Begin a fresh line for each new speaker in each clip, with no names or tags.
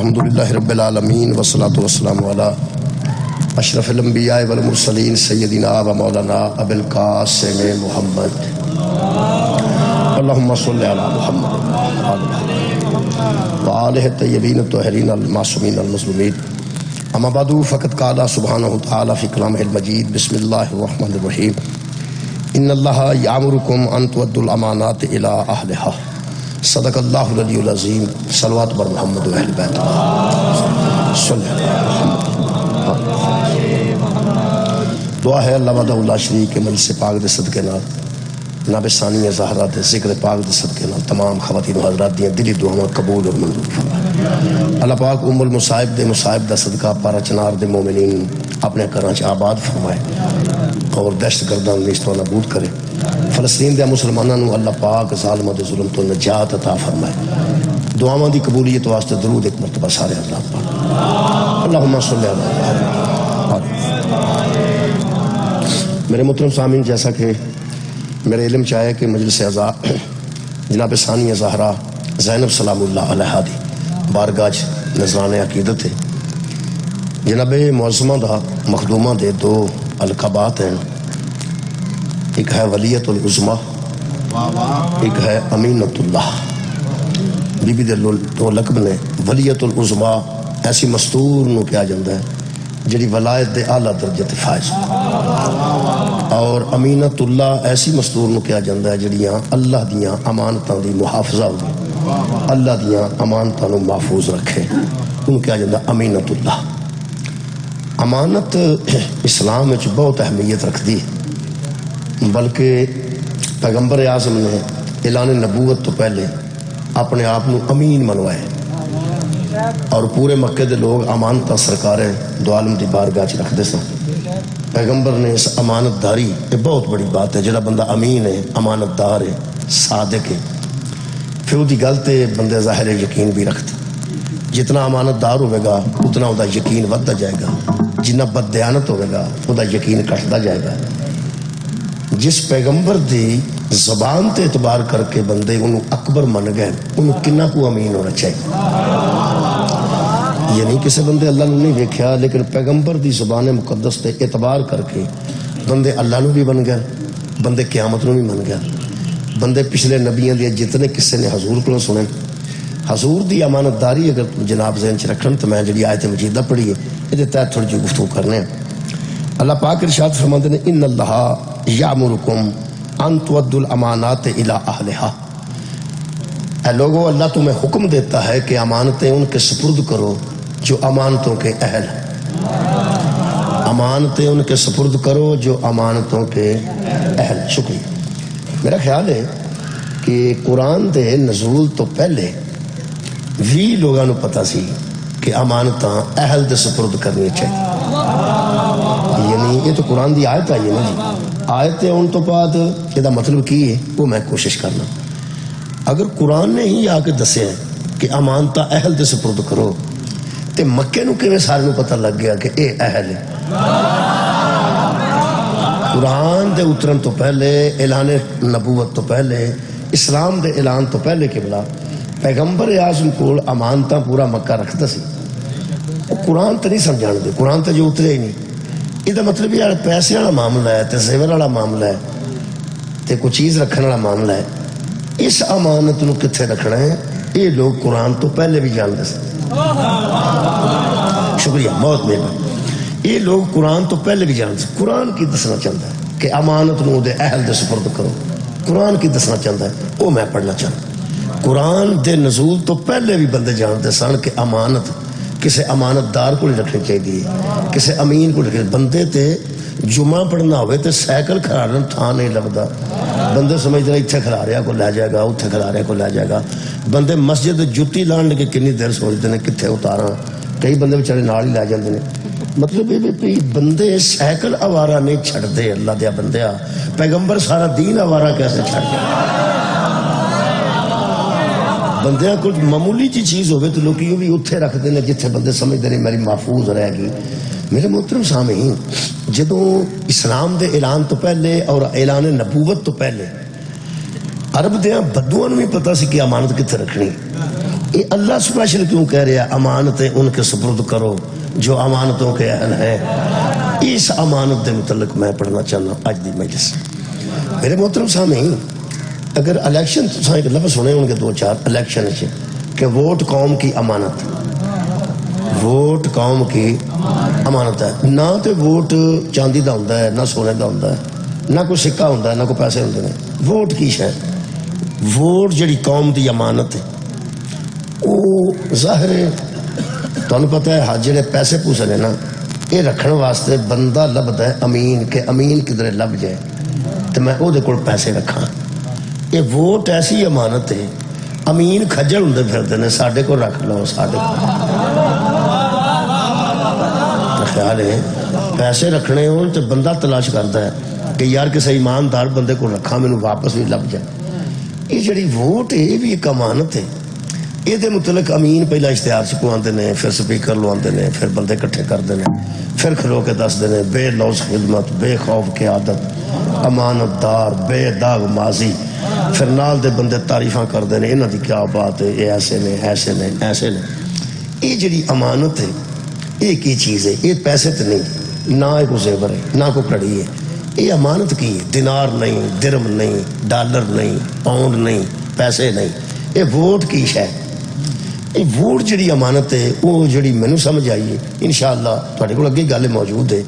الحمدللہ رب العالمین والصلاة والسلام علی اشرف الانبیاء والمرسلین سیدنا و مولانا ابی القاسم محمد اللہم صلی علی محمد وآلہ الطیبین الطاہرین المعصومین المظلومین اما بعد فقد قال سبحانہ تعالی فی کلامہ المجید بسم اللہ الرحمن الرحیم ان اللہ یامرکم ان تؤدوا الامانات الی اہلہا صدق اللہ العلی العظیم صلوات بر محمد و اہل بیت صلی اللہ دعا ہے اللہ وحدہ لا شریک کے مجلس پاک دے صدقے نال جناب ثانی زہرا دے ذکر پاک دے صدقے نال تمام خواتین و حضرات دیاں دلی دعاواں قبول اور منظور فرمائے۔ اللہ پاک ام المصائب دے مصائب دا صدقہ پارا چنار دے مومنین اپنے گھراں چ آباد فرمائے اور دہشت گرداں نیست و نابود کرے۔ فلسطین دے مسلماناں نو اللہ پاک ظالماں دے ظلم تو نجات عطا فرمائے۔ دعاواں دی قبولیت واسطے درود ایک مرتبہ سارے حضرات پڑھ اللہم صلی علی میرے محترم سامعین، جیسا کہ میرے علم چاہے کہ مجلس اعزا جناب ثانی زہرا زینب سلام اللہ علیہ دی بارگاہ نذران عقیدت ہے۔ جناب معظمہ دا مخدومہ دے دو القابات ہیں، ایک ہے ولیت العظمیٰ، ایک ہے امینت اللہ۔ بی بی دے دو لقب نے۔ ولیت العظمیٰ ایسی مستور نو کیا جاندہ ہے جڑی ولایت دے اعلیٰ درجے تے فائز، اور امینت اللہ ایسی مستور نو کیا جاندہ ہے جڑیاں اللہ دیاں امانتاں دی محافظہ ہوگی، اللہ دیاں امانتاں نو محفوظ رکھے، ان کیا جاندہ امینت اللہ۔ امانت اسلام وچ بہت اہمیت رکھ دی، بلکہ پیغمبر اعظم نے اعلان نبوت تو پہلے اپنے آپ نو امین منوائے، اور پورے مکے دے لوگ امانتاں سرکاریں دو عالم دی بارگاہ چ رکھ دے سن۔ پیغمبر نے اس امانت داری، یہ بہت بڑی بات ہے، جڑا بندہ امین ہے، امانت دار ہے، صادق ہے، پھر وہ دی گل تے بندے ظاہر یقین بھی رکھتا۔ جتنا امانت دار ہوئے گا اتنا وہ دا یقین ودتا جائے گا، جتنا بد دیانت ہوئے گا وہ دا یقین کٹتا جائے گا۔ جس پیغمبر دی زبان تے اعتبار کر کے بندے انہوں اکبر من گئے، انہوں کنہ کو امین ہونا چاہیے۔ یعنی کسی بندے اللہ نے نہیں ویکھیا، لیکن پیغمبر دی زبان مقدس تے اعتبار کر کے بندے اللہ نو بھی بن گئے، بندے قیامت نو بھی بن گئے۔ بندے پچھلے نبیوں دے جتنے قصے نے حضور کو سنے، حضور دی امانت داری اگر جناب ذہن چ رکھن تو میں جڑی آیت مجیدہ پڑھی ہے یہ تحت تھوڑی جی گفتگو کرنے ہیں۔ اللہ پاک ارشاد فرماتے ہیں ان اللہ یامرکم ان تؤدوا الامانات الی اہلہا۔ اے لوگو، اللہ تمہیں حکم دیتا ہے کہ امانتیں ان کے سپرد کرو جو امانتوں کے اہل ہیں۔ امانتیں ان کے سپرد کرو جو امانتوں کے اہل۔ شکریہ۔ میرا خیال ہے کہ قرآن دے نزول تو پہلے بھی لوگوں نے پتا سی کہ امانتاں اہل دے سپرد کرنی چاہیے، یعنی یہ تو قرآن دی آیت آئی ہے نا جی، آیتیں ان تو بعد یہ مطلب کی ہے وہ میں کوشش کرنا۔ اگر قرآن نے ہی آ کے دسے کہ امانتاں اہل دے سپرد کرو تے مکے نو کیویں سارے نو پتہ لگ گیا کہ اے اہل ہے؟ قرآن دے اترن تو پہلے، اعلان نبوت تو پہلے، اسلام دے اعلان تو پہلے قبلہ پیغمبر اعظم کول امانتاں پورا مکہ رکھتا سی۔ قرآن تے نہیں سمجھان دے، قرآن تے جو اترے ہی نہیں۔ یہ مطلب یہ پیسے والا معاملہ ہے تے زیور والا معاملہ ہے تے کوئی چیز رکھنے والا معاملہ ہے، اس امانت نو کتھے رکھنا ہے یہ لوگ قرآن تو پہلے بھی جانتے ہیں۔ شکریہ، بہت مہربانی۔ یہ لوگ قرآن تو پہلے بھی جانتے ہیں۔ قرآن کی دسنا چاہتا ہے کہ امانت نو دے اہل دے سپرد کرو، قرآن کی دسنا چاہتا ہے وہ میں پڑھنا چاہتا۔ قرآن دے نزول تو پہلے بھی بندے جانتے سن کہ امانت کسی امانت دار کو نہیں رکھنی چاہیے، کسی امین کو رکھنی۔ بندے تے جمعہ پڑھنا ہوئے تے سائیکل کھڑانا تھا نہیں لگتا، بندے سمجھتے ہیں اتنے کھلا رہا کو لے جائے گا، اتنے کھلا رہا کو لے جائے گا۔ بندے مسجد جتی لان لگے کنی دیر سوچتے ہیں کتنے اتارا، کئی بندے بیچارے نال ہی لے جاتے ہیں۔ مطلب یہ بندے سائیکل آوارہ نہیں چھڑتے، اللہ دیا بندیا پیغمبر سارا دین آوارہ کیسے چھڑ گیا؟ بندیاں کچھ معمولی چی چیز ہوئے تو لوگ بھی اتھے رکھتے ہیں جتھے بندے سمجھتے ہیں میری محفوظ رہے گی۔ میرے محترم سامعین، جدوں اسلام دے اعلان تو پہلے اور اعلان نبوت تو پہلے عرب دیاں بدوان بھی پتا سی کہ امانت کتنے رکھنی، یہ اللہ سپیشل کیوں کہہ رہا ہے امانتیں ان کے سپرد کرو جو امانتوں کے اہل ہیں؟ اس امانت کے متعلق میں پڑھنا چاہنا آج دی مجلس۔ میرے محترم سامعین، اگر الیکشن تو ایک لفظ سنے ہوں گے 2-4 الیکشن کہ ووٹ قوم کی امانت، ووٹ قوم کی امانت ہے۔ نہ تو ووٹ چاندی دا ہوتا ہے، نہ سونے دا ہوتا ہے، نہ کوئی سکہ ہوتا ہے، نہ کوئی پیسے ہوتے ہیں۔ ووٹ کی شاید ووٹ جڑی قوم دی امانت ہے وہ ظاہر ہے تمہیں پتہ ہے ہاتھ جڑے پیسے پوسے نے نا یہ رکھنے واسطے بندہ لبدا ہے امین، کہ امین کدھر لب جائے تو میں وہ دے کول پیسے رکھاں۔ یہ ووٹ ایسی امانت ہے، امین کھجل ہوندے پھردے نے ساڈے کو رکھ لو، ساڈے کو خیال ہے پیسے رکھنے ہوں تو بندہ تلاش کرتا ہے کہ یار کسی ایماندار بندے کو رکھا مینوں واپس بھی لب جائے۔ یہ جڑی ووٹ ہے یہ بھی ایک امانت ہے۔ یہ دے متعلق امین پہلا اشتہار چھپواندے نے، پھر سپیکر لواندے نے، پھر بندے کٹھے کردے نے، پھر کھلو کے دسدے نے بے لوز خدمت، بے خوف قیادت، امانت دار، بے داغ ماضی، پھر نال دے بندے تعریفاں کردے نے انہاں دی کیا بات ہے، یہ ایسے نے ایسے نے ایسے نے۔ یہ جڑی امانت ہے یہ کی چیز ہے؟ یہ پیسے تو نہیں، نہ کوئی زیور ہے، نہ کوئی کڑی ہے۔ یہ امانت کی ہے، دینار نہیں، درم نہیں، ڈالر نہیں، پاؤنڈ نہیں، پیسے نہیں، یہ ووٹ کی شے۔ یہ ووٹ جڑی امانت ہے وہ جڑی مینوں سمجھ آئی ہے انشاءاللہ تواڈے کول اگے گل موجود ہے۔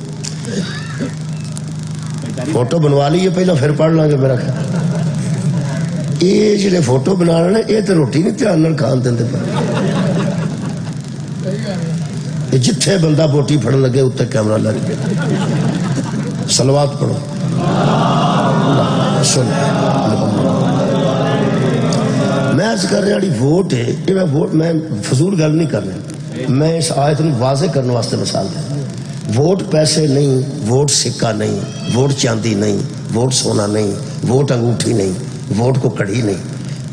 فوٹو بنوا لیے پہلا پھر پڑھ لیں گے میرا خیال۔ یہ جڑے فوٹو بنا رہے ہیں یہ تو روٹی نہیں دھیان نال کھان دے پے، جتھے بندہ بوٹی پھڑن لگے اتنے کیمرہ لگ گیا۔ صلوات پڑھو۔ میں عرض کر رہا ہوں ووٹ ہے یہ میں فضول گل نہیں کر رہا، میں اس آیت کو واضح کرنے واسطے مثال دیں۔ ووٹ پیسے نہیں، ووٹ سکہ نہیں، ووٹ چاندی نہیں، ووٹ سونا نہیں، ووٹ انگوٹھی نہیں، ووٹ کو کڑی نہیں،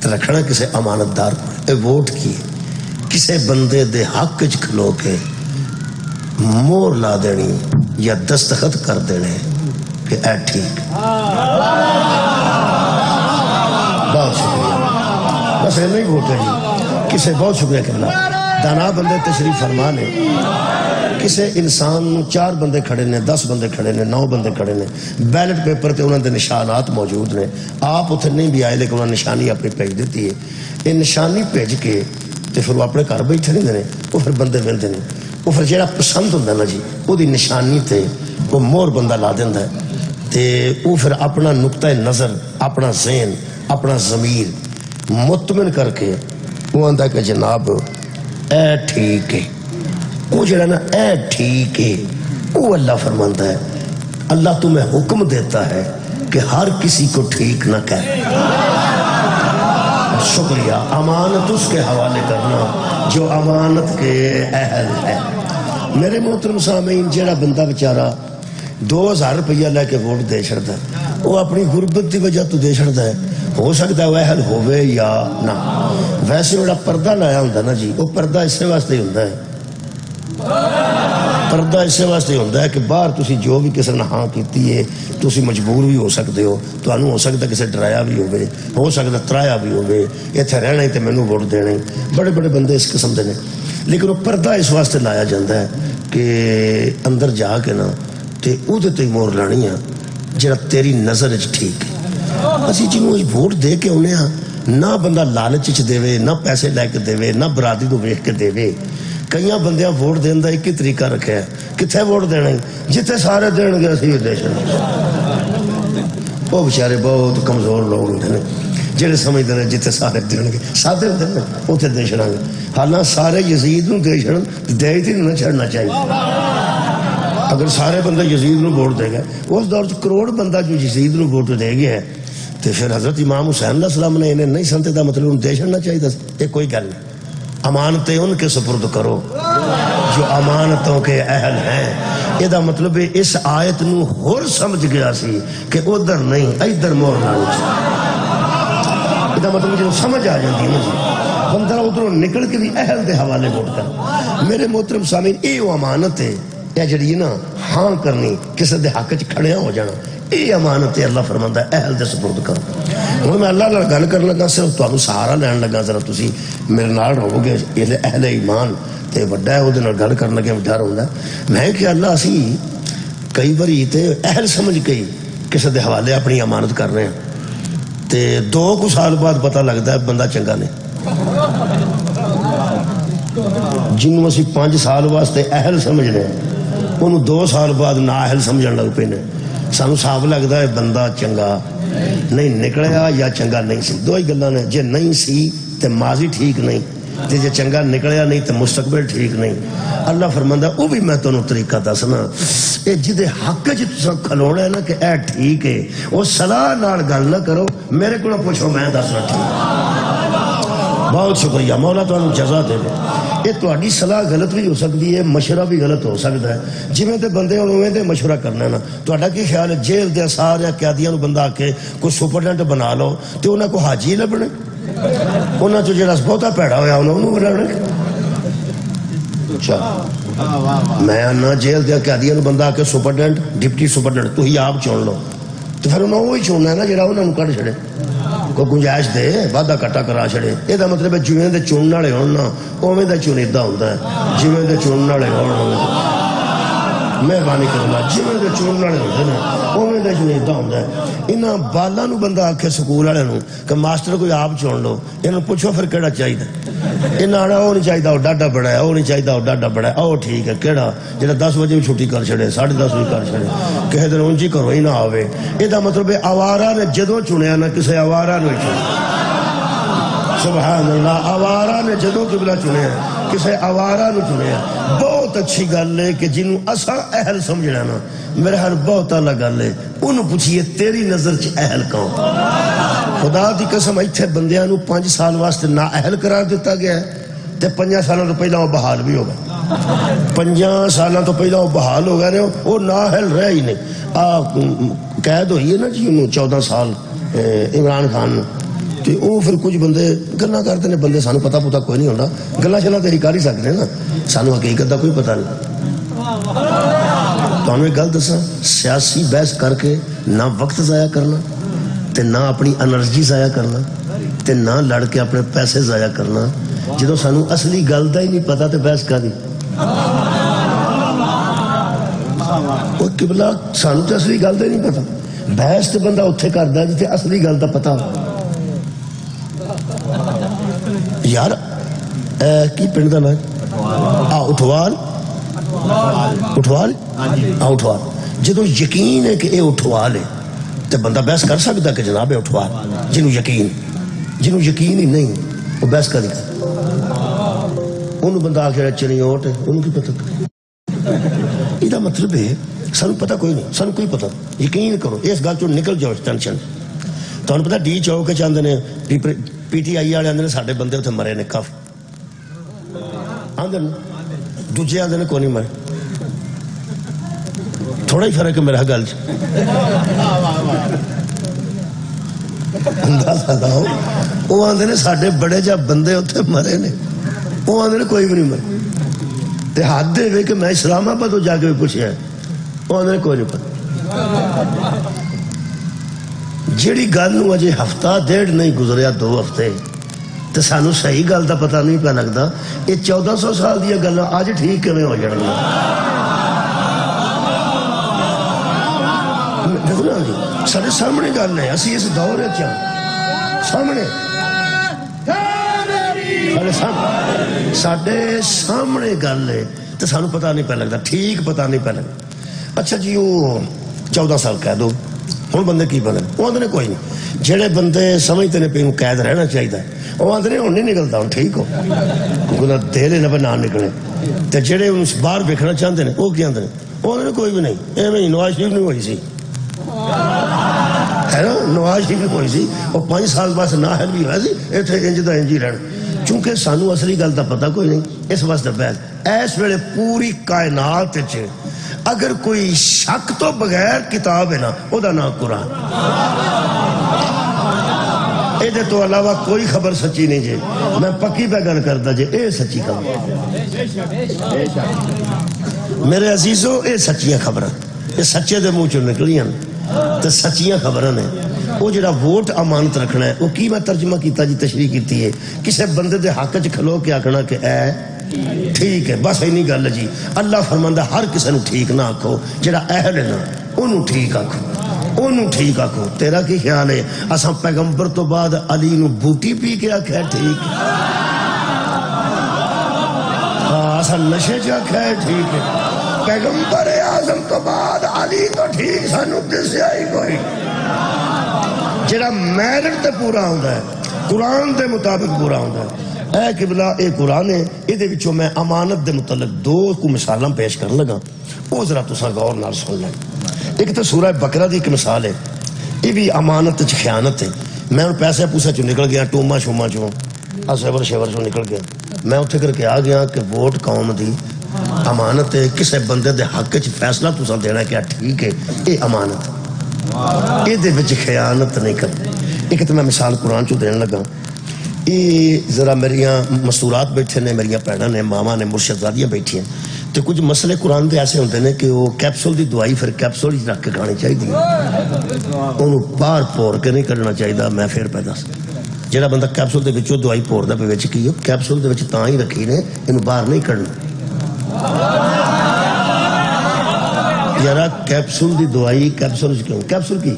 تو رکھنا کسی امانت دار کو۔ اے ووٹ کی کسی بندے دے حق چ کھلو کے مور لا دینی یا دستخط کر دینے کہ اے ٹھیک۔ بہت شکریہ، بس یہ نہیں ووٹ ہے جی، کسے بہت شکریہ کرنا۔ دانا بندے تشریف فرما نے، کسے انسان 4 بندے کھڑے نے، 10 بندے کھڑے نے، 9 بندے کھڑے نے، بیلٹ پیپر تے انہوں نے نشانات موجود نے، آپ اتنے نہیں بھی آئے لیکن انہوں نے نشانی اپنی بھیج دیتی ہے۔ یہ نشانی بھیج کے تے پھر وہ اپنے گھر بیٹھے نہیں دینے، وہ پھر بندے ملتے نہیں، وہ پھر جہاں پسند ہوتا نا جی وہ دی نشانی تے وہ مور بندہ لا دینا ہے، تے وہ پھر اپنا نقطہ نظر، اپنا ذہن، اپنا ضمیر مطمئن کر کے وہ آندا کہ جناب اے ٹھیک ہے۔ وہ جڑا نا اے ٹھیک ہے وہ اللہ فرماندا ہے، اللہ تمہیں حکم دیتا ہے کہ ہر کسی کو ٹھیک نہ کہہ۔ شکریہ، امانت اس کے حوالے کرنا جو امانت کے اہل ہے۔ میرے محترم سامعین، جڑا بندہ بیچارہ 2000 روپیہ لے کے ووٹ دے چھڑتا ہے وہ اپنی غربت کی وجہ تو دے چھڑتا ہے، ہو سکتا ہے وہ اہل ہوئے یا نہ۔ ویسے بڑا پردہ لایا ہوتا نا جی، وہ پردہ اسے واسطے ہوتا ہے، پردہ اسے واسطے ہوتا ہے کہ باہر تسی جو بھی کسی نے ہاں کیتی ہے تسی مجبور بھی ہو سکتے ہو، تو انہوں ہو سکتا ہے کسی ڈرایا بھی ہوئے، ہو سکتا ترایا بھی ہوئے، اتنے رہنا ہی تو مینوں ووٹ دینا ہی، بڑے بڑے بندے اس قسم دے نے۔ لیکن وہ پردہ اس واسطے لایا جاتا ہے کہ اندر جا کے نا تے او دے تے مور لانی ہے جڑا تیری نظر وچ ٹھیک ہے۔ اسی جنوں ووٹ دے کے آنے ہاں، نہ بندہ لالچ چ دے، نہ پیسے لے کے دے، نہ برادری کو ویکھ کے دے۔ کئی بندیاں ووٹ دین دا ایک ہی طریقہ رکھا ہے، کتنے ووٹ دینا جتنے سارے دین گے اسی دے چھڑنا۔ وہ بیچارے بہت کمزور لوگ ہوتے ہیں جہاں سمجھتے ہیں جتنے سارے دین گے سادے ہوتے ہیں اتنے دے چھڑا گے، حالانکہ سارے یزید نو دے چھڑن دے ہی نہیں چھڑنا چاہیے۔ اگر سارے بندے یزید نو ووٹ دے گئے، اس دور کروڑ بندہ جو یزید نو ووٹ دے گیا ہے تو پھر حضرت امام حسین علیہ السلام نے انہیں نہیں سنتے دا مطلب انہیں دے چھڑنا چاہیے۔ یہ کوئی گل نہیں، امانتیں ان کے سپرد کرو جو امانتوں کے اہل ہیں۔ یہ دا مطلب اس آیت نو ہور سمجھ گیا سی کہ ادھر نہیں ادھر مور لانی چاہیے۔ یہ دا مطلب جو سمجھ آ جاتی ہے بندہ ادھروں نکل کے بھی اہل دے حوالے ووٹ کر۔ میرے محترم سامعین، یہ امانت ہے، یہ جڑی نا ہاں کرنی، کسی دے حق چ کھڑیا ہو جانا، یہ امانت ہے، اللہ فرماتا ہے اہل دے سپرد کرو۔ ہوں میں اللہ نال گل کرن لگا، صرف تمہیں سہارا لین لگا، ذرا تسی میرے نال رہو گے، یہ اہل ایمان تے وڈا ہے، وہ گل کرن لگے ڈر ہوتا ہے۔ میں کہ اللہ اسی کئی باری تے اہل سمجھ گئی کسی دے حوالے اپنی امانت کر رہے ہیں تے 2 سال بعد پتہ لگتا ہے بندہ چنگا نہیں، جنوں اسی 5 سال واسطے اہل سمجھ رہے ہیں انہوں 2 سال بعد نا اہل سمجھن لگ پے نے۔ سانو صاف لگتا ہے بندہ چنگا نہیں نکلیا یا چنگا نہیں سی، 2 ہی گلاں نے، جے نہیں سی تے ماضی ٹھیک نہیں تے جے چنگا نکلیا نہیں تے مستقبل ٹھیک نہیں۔ اللہ فرماندا وہ بھی میں تانوں طریقہ دسنا، اے جدے حق وچ تساں کھلونا ہے نا کہ اے ٹھیک ہے، وہ صلاح نال گل نہ کرو، میرے کولوں پوچھو میں دسنا ٹھیک۔ بہت شکریہ، مولا تانوں جزا دے۔ یہ تہاڈی صلاح غلط بھی ہو سکتی ہے، مشورہ بھی غلط ہو سکتا ہے، جویں تے بندے اوویں تے مشورہ کرنا ہے نا۔ تہاڈا کی خیال ہے جیل دے سارے قیدیاں نوں بندہ آ کے کوئی سپرڈنٹ بنا لو تے انہاں کو حاجی لبنے، انہاں چ جڑا بہتا پیڑا ہویا انہوں بنانے؟ میں آنا جیل دے قیدیاں نوں بندہ آ کے سپرڈنٹ ڈپٹی سپرڈنٹ تسی آپ چن لو تو پھر انہوں وہی چننا ہے نا جڑا انہوں کڈ چھڑے، کوئی گنجائش دے وعدہ کٹا کرا چھڑے۔ یہ مطلب ہے جویں دے چنن والے ہون نا اوویں دا چنیدہ ہوندا ہے، جویں دے چنن والے ہون مہربانی کرنا، جویں دے چنن والے ہوندے نے اوویں دا چنیدہ ہوندا ہے۔ انہاں بالاں نوں بندہ آکھے سکول والے نوں کہ ماسٹر کوئی آپ چن لو، انہوں پوچھو پھر کیڑا چاہیے، انہاں آڑا وہ نہیں چاہیے وہ ڈاڈا بڑا ہے، وہ نہیں چاہیے وہ ڈاڈا بڑا ہے، او ٹھیک ہے کیڑا جڑا 10 بجے بھی چھٹی کر چھڑے 10:30 بھی کر چھڑے، کہے دن اونجی کرو ہی نہ آوے۔ یہ مطلب ہے آوارہ نے جدوں چنیا نہ کسے آوارہ نے چنیا، سبحان اللہ، آوارہ نے جدوں قبلہ چنیا کسے آوارہ نے چنیا۔ بہت اچھی گل ہے کہ جنوں اساں اہل سمجھنا نا، میرے حال بہت اعلیٰ گل ہے، انہوں پوچھئے تیری نظر چ اہل کون؟ خدا دی قسم ایتھے بندیاں نوں 5 سال واسطے نا اہل قرار دیتا گیا ہے تے 5 سالوں تو پہلا وہ بحال بھی ہو گئے، 5 سالوں تو پہلا وہ بحال ہو گئے، وہ نا اہل رہ ہی نہیں۔ قید ہوئی ہے نا جی انہوں 14 سال عمران خان، تو وہ پھر کچھ بندے گلاں کرتے ہیں، بندے سانو پتہ پتا کوئی نہیں ہوتا، گلاں چلا تو کر ہی سکتے ہیں نا، سانو حقیقت کا کوئی پتہ نہیں۔ تو ہمیں گل دساں، سیاسی بحث کر کے نہ وقت ضائع کرنا تے نہ اپنی انرجی ضائع کرنا تے نہ لڑ کے اپنے پیسے ضائع کرنا، جدوں سانو اصلی گل دا ہی نہیں پتا تے بحث کر دی۔ وہ قبلہ سانو تے اصلی گل دا ہی نہیں پتا، بحث تے بندہ اتھے کردا ہے جتھے اصلی گل دا پتا ہو۔ یار کی پنڈ دا نام اٹھوال، اٹھوال اٹھوال، جدوں یقین ہے کہ اے اٹھوال ہے تو بندہ بحث کر سکتا کہ جناب ہے اٹھوال، جنوں یقین ہی نہیں وہ بحث کر دیا، انہوں بندہ آخر چنی اوٹ ہے، انہوں کی پتہ۔ یہ مطلب ہے سانو پتہ کوئی نہیں، سانو کوئی پتہ، یقین کرو اس گل چوں نکل جاؤ ٹینشن۔ تو پتہ ڈی چوک کے آندے نے پی ٹی آئی والے آندے نے ساڈے بندے اتنے مرے نے کافی، آندے دوجے آندے نے کوئی نہیں مرے، تھوڑا ہی فرق ہے میرا گل چ۔ اندازہ لاؤ، وہ آندے نے ساڈے بڑے جا بندے اتنے مرے نے، وہ آندے نے کوئی بھی نہیں مرے، تے حد دے کہ میں اسلام آباد جا کے بھی پوچھیا ہے، وہ آندے نے کوئی نہیں پتا۔ جیڑی گل نوں اجے ہفتہ 1.5 نہیں گزریا 2 ہفتے تے سانو صحیح گل دا پتہ نہیں پیا لگدا، یہ 1400 سال دی گلاں اج ٹھیک کیویں ہو جان گیاں؟ سارے سامنے گل ہے، اسی اس دور سامنے ساڈے سامنے گل ہے تو سانو پتہ نہیں پیا لگتا، ٹھیک پتہ نہیں پیا لگتا۔ اچھا جی وہ 14 سال کہہ دو، ہوں بندے کی بنے، وہ آدھے کوئی نہیں، جہے بندے سمجھتے ہیں پہ قید رہنا چاہیے وہ آدھے ہوں نہیں نکلتا، ہوں ٹھیک ہو کیونکہ دے لینا پہ نہ نکلے، تو جہے باہر ویکھنا چاہتے ہیں وہ کیا آدھے وہ آدھے کوئی بھی نہیں، ایویں نواز شریف نہیں ہوئی سی ہے نا، نواز شریف نہیں ہوئی سی، وہ 5 سال بعد نہ حل بھی ہوا سی، اتنے انج دا انج ہی رہن، چونکہ سانو اصلی گل دا پتہ کوئی نہیں، اس واسطے بحث اس ویلے پوری کائنات اگر کوئی شک تو بغیر کتاب ہے نا او دا نام قرآن، اے دے تو علاوہ کوئی خبر سچی نہیں جے، میں پکی پہ گل کرتا جے اے سچی خبر، میرے عزیزو اے سچیاں خبر، اے سچے دے منہ چوں نکلیاں، تو سچیاں خبراں نے وہ جڑا ووٹ امانت رکھنا ہے وہ کی میں ترجمہ کیتا جی تشریح کیتی ہے کسے بندے دے حق چ کھلو کے آکھنا کہ اے ٹھیک ہے بس اینی گل جی اللہ فرماندا ہر کسے نو ٹھیک نہ آکھو جڑا اہل ہے نا اونوں ٹھیک آکھو اونوں ٹھیک آکھو تیرا کی خیال ہے اساں پیغمبر تو بعد علی نو بوٹی پی کے آکھیا ٹھیک اساں نشے چ آکھیا ٹھیک ہے پیغمبر اعظم تو بعد علی تو ٹھیک سانو دسیا ہی کوئی جڑا میرٹ تے پورا ہوندا ہے قرآن دے مطابق پورا ہوندا ہے اے قبلہ اے قرآن ہے یہ دے وچوں میں امانت دے متعلق دو کو مثالاں پیش کرن لگا وہ ذرا تساں غور نال سن لیں ایک تو سورہ بقرہ دی ایک مثال ہے یہ بھی امانت چ خیانت ہے میں ان پیسے پوسے چوں نکل گیا ٹوما شوما چوں اسیور شیور چوں نکل گیا میں اتھے کر کے آ گیا کہ ووٹ قوم دی امانت ہے کسے بندے دے حق چ فیصلہ تساں دینا کیا ٹھیک ہے یہ امانت یہ دے وچ خیانت نہیں کرنی ایک تو میں مثال قرآن چوں دین لگا یہ ذرا میریاں مستورات بیٹھے نے میریاں پیڑاں نے ماما نے مرشدزادیاں بیٹھی ہیں تو کچھ مسئلے قرآن دے ایسے ہوتے ہیں کہ وہ کیپسول دی دوائی پھر کیپسول ہی رکھ کے کھانی چاہیے انہوں پار پور کے نہیں کرنا چاہیے میں پھر پیدا جہاں بندہ کیپسول دے وچوں دوائی پور دا پہ وچ کی کیپسول دے وچ تاں ہی رکھی نے انہوں باہر نہیں کرنا یارا کیپسول دی دوائی کیپسول کیوں کیپسول کی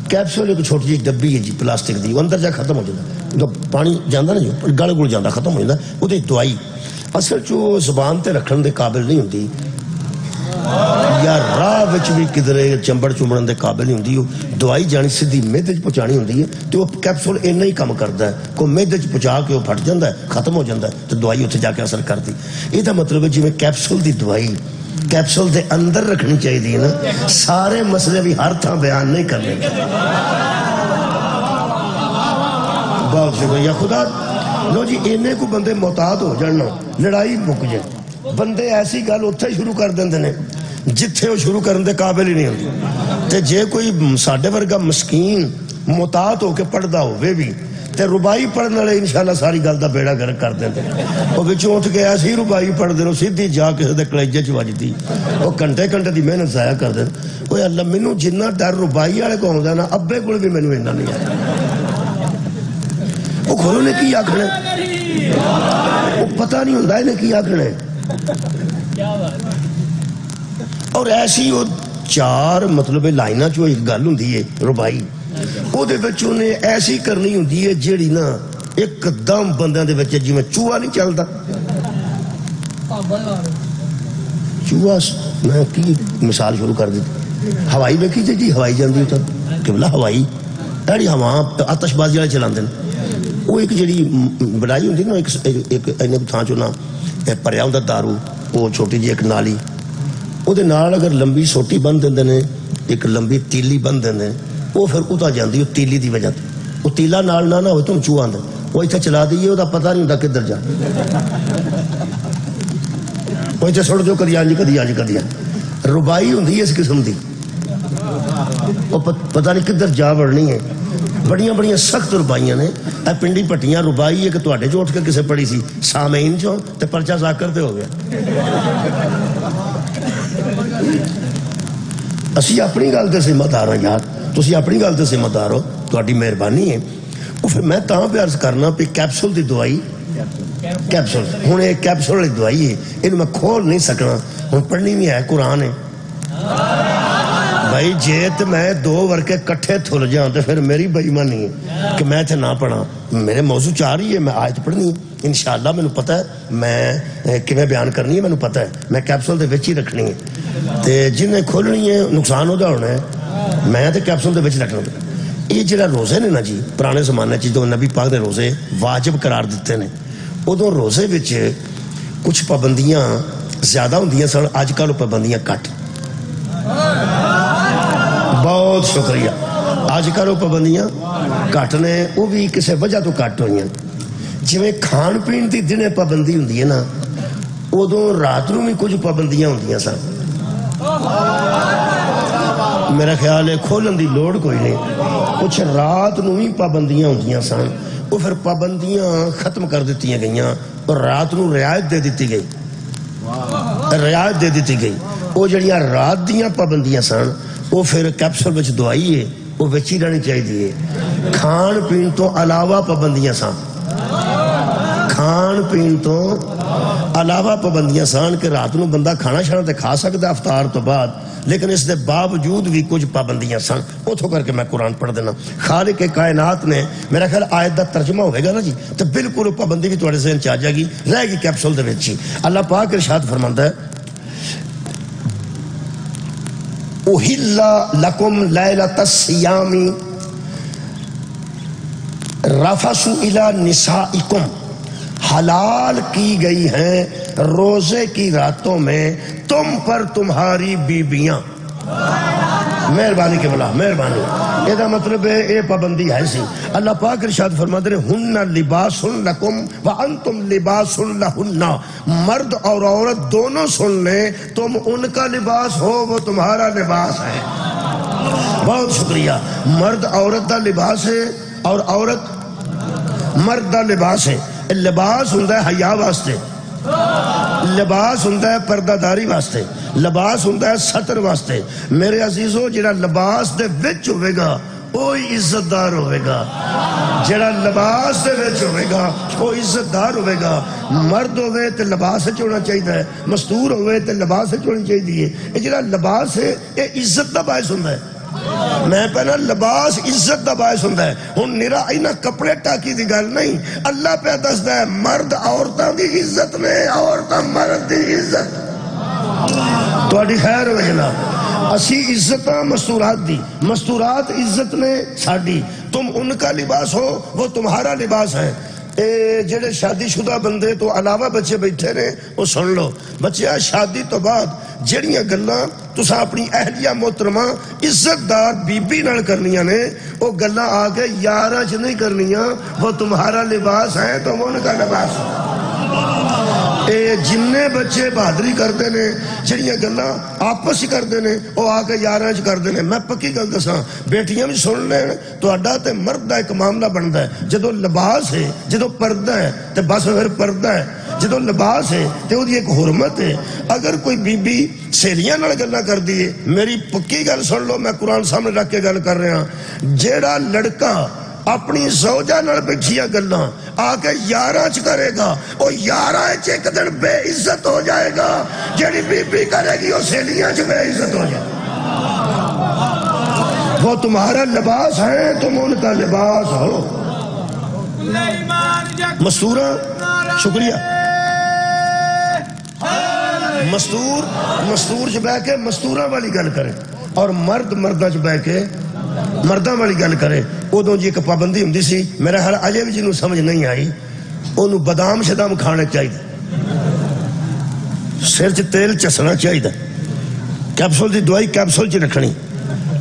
کیپسول ایک چھوٹی جی ڈبی ہے جی پلاسٹک دی وہ اندر جا ختم ہو جاتا جو پانی جانا نا جو گل گل جانا ختم ہو جاتا وہ دوائی اصل جو زبان تے رکھن دے قابل نہیں ہوتی یا راہ وچ بھی کدھرے چمبڑ چمبڑن دے قابل نہیں ہوتی دوائی جانی سیدھی میدے چ پہنچانی ہوتی ہے تو وہ کیپسول اینا ہی کام کرتا ہے کوئی میدے چ پہنچا کے وہ پھٹ جاتا ہے ختم ہو جاتا ہے تو دوائی اتنے جا کے اثر کرتی یہ مطلب ہے جی میں کیپسول دی دوائی کیپسول دے اندر رکھنی چاہیے نا سارے مسئلے بھی ہر تھا بیان نہیں کرنے بہت شکریہ خدا لو جی اینے کو بندے محتاط ہو جانا لڑائی مک جائے بندے ایسی گل اتھے شروع کر دیندے نے جتھے وہ شروع کرن دے قابل ہی نہیں ہوتی تے جے کوئی ساڈے ورگا مسکین محتاط ہو کے پڑھدا ہوے بھی تے ربائی پڑھن والے انشاءاللہ ساری گل دا بیڑا گرک کر دیندے وہ وچوں اٹھ کے ایسی ربائی پڑھ دے سیدھی جا کسے دے کلیجے چ وجدی وہ گھنٹے گھنٹے دی محنت ضائع کر دے اوے اللہ مینوں جنہ ڈر ربائی والے کو ہوندا نا ابے کول بھی مینوں اینا نہیں آیا وہ کھولو نے کی آکھنا وہ پتہ نہیں ہوندا اے نے کی آکھنا اور ایسی وہ چار مطلب لائناں چوں ایک گل ہوندی ہے ربائی وہ دے بچوں نے ایسی کرنی ہوندی ہے جیڑی نا ایک دم بندیاں دے بچے جی میں چوہا نہیں چلدا چوہا میں کی مثال شروع کر دیتی ہوائی دیکھی جی ہوائی جاندی ہوتا قبلہ ہوائی ایڑی ہوا آتش بازی والے چلاندے وہ ایک جیڑی بڑائی ہوندی نا ایک اینے تھاں چوں نا پریا ہوندا دارو وہ چھوٹی جی ایک نالی وہ دے نال اگر لمبی سوٹی بن دیندے نے ایک لمبی تیلی بن دیندے وہ پھر اتا جاندی وہ تیلی دی وجہ وہ تیلا نال نہ ہوئے تو چوہا آندا وہ اتنے چلا دیئے وہ پتہ نہیں ہوتا کدھر جا وہ اتنے سڑ جو کدی آنجی کدی آنجی کدی آنجی ربائی ہوندی ہے اس قسم دی وہ پتہ نہیں کدھر جا بڑھنی ہے بڑیاں بڑیاں سخت ربائیاں نے اے پنڈی پٹیاں ربائی ہے کہ تو اٹھے جو اٹھ کے کسے پڑی سی سامعین چوں تے پرچہ ذاکر تے ہو گیا اسی اپنی گل تے ذمہ دار ہاں یار تسی اپنی گل تے ذمہ دار ہو تہاڈی مہربانی ہے وہ پھر میں تاں پہ عرض کرنا پہ کیپسول دی دوائی کیپسول ہن ایک کیپسول والی دوائی ہے اینوں میں کھول نہیں سکنا ہن پڑھنی بھی ہے قرآن ہے بھائی جے تے میں دو ورکے کٹھے تھل جاؤں تو پھر میری بے ایمانی ہے کہ میں تے نہ پڑھا میرے موضوع چاہ رہی ہے میں آیت پڑھنی ہے انشاءاللہ میں نے پتہ ہے میں کیویں بیان کرنی ہے میں نے پتہ ہے میں کیپسول دے وچ ہی رکھنی ہے تے جنہیں کھولنی ہے نقصان ہوتا ہونا ہے میں تے کیپسول دے وچ رکھنا یہ جڑا روزے نے نا جی پرانے زمانے چ جو نبی پاک دے روزے واجب قرار دیتے نے ادو روزے وچ کچھ پابندیاں زیادہ ہوندیاں سن اج کل پابندیاں کٹ بہت شکریہ اج کل پابندیاں کٹ نے وہ بھی کسی وجہ تو کٹ ہوئی جویں کھان پین دی دنے پابندی ہوندی ہے نا ادو رات نو بھی کچھ پابندیاں ہوندیاں سن میرا خیال ہے کھولن دی لوڑ کوئی نہیں کچھ رات نو بھی پابندیاں ہوندیاں سن وہ پھر پابندیاں ختم کر دیتی گئیاں اور رات نو رعایت دے دیتی گئی رعایت دے دیتی گئی وہ جڑیاں رات دیاں پابندیاں سن وہ پھر کیپسول وچ دوائی ہے وہ بچی رہنی چاہیے. کھان پین تو علاوہ پابندیاں سان، کھان پین تو علاوہ پابندیاں سان کہ رات نو بندہ کھانا شانا تے کھا سکتا افطار تو بعد، لیکن اس دے باوجود بھی کچھ پابندیاں سن. اتھوں کر کے میں قرآن پڑھ دینا. خالق کائنات نے میرا خیال آیت دا ترجمہ ہوئے گا نا جی تو بالکل پابندی بھی تھوڑے ذہن چ آ جائے گی، رہے گی کیپسول دے وچ ہی. اللہ پاک ارشاد فرماندا ہے اُحِلَّ لَكُمْ لَيْلَةَ الصِّيَامِ رَفَثُ إِلَى نِسَائِكُمْ، حلال کی گئی ہیں روزے کی راتوں میں تم پر تمہاری بیبیاں. مہربانی کے بلا مہربانی، یہ مطلب ہے یہ پابندی ہے سی. اللہ پاک ارشاد فرماتے ہیں ہن لباس لکم وانتم لباس لہن، مرد اور عورت دونوں سن لیں تم ان کا لباس ہو وہ تمہارا لباس ہے. بہت شکریہ. مرد عورت دا لباس ہے اور عورت مرد دا لباس ہے. لباس ہوندا ہے حیا واسطے، لباس ہوندا ہے پردہ داری واسطے، لباس ہوندا ہے ستر واسطے. میرے عزیزو جڑا لباس دے وچ ہوئے گا وہی عزت دار ہوئے گا، جڑا لباس دے وچ ہوئے گا وہ عزت دار ہوئے گا. مرد ہوئے تے لباس وچ ہونا چاہیے، مستور ہوئے تے لباس وچ ہونی چاہیے. یہ جڑا لباس ہے یہ عزت دا باعث ہوندا ہے. میں پہنا لباس عزت دا باعث ہوندا ہے. ہن نرا اینا کپڑے ٹاکی دی گل نہیں، اللہ پہ دسدا ہے مرد عورتاں دی عزت نے، عورتاں مرد دی عزت. تہاڈی خیر ہوئے جناب. اسی عزت مستورات دی، مستورات عزت نے ساڈی. تم ان کا لباس ہو وہ تمہارا لباس ہے. جڑے شادی شدہ بندے تو علاوہ بچے بیٹھے نے وہ سن لو. بچے شادی تو بعد جڑیاں گلاں تساں اپنی اہلیہ محترمہ عزت دار بی بی نال کرنیاں نے وہ گلاں آ کے یاراں چ نہیں کرنیاں. وہ تمہارا لباس ہے تم ان کا لباس ہے. جننے بچے بہادری کرتے نے جڑیاں گلاں آپس ہی کرتے نے وہ آ کے یاراں چ کرتے نے. میں پکی گل دساں بیٹیاں بھی سن لین تہاڈا تے مرد دا ایک معاملہ بندا ہے. جدوں لباس ہے جدوں پردہ ہے تے بس پھر پردہ ہے. جدوں لباس ہے تے وہ ایک حرمت ہے. اگر کوئی بی بی سہیلیاں نال گلاں کردی ہے، میری پکی گل سن لو، میں قرآن سامنے رکھ کے گل کر رہا. جیڑا لڑکا اپنی زوجہ نال بیٹھیاں گلاں آ کے یاراں چ کرے گا وہ یاراں چ ایک دن بے عزت ہو جائے گا. جیڑی بی بی کرے گی وہ سہیلیاں چ بے عزت ہو جائے گا. وہ تمہارا لباس ہے تم ان کا لباس ہو. مستورہ شکریہ. مستور چ بہ کے مستوراں والی گل کرے اور مرد مرداں چ بہ کے مرداں والی گل کرے. ادوں جی ایک پابندی ہوندی سی، میرا خیال اجے بھی جنوں سمجھ نہیں آئی. انہوں بادام شدام کھانے چاہیے، سر چ تیل چسنا چاہیے، کیپسول دی دوائی کیپسول چ رکھنی.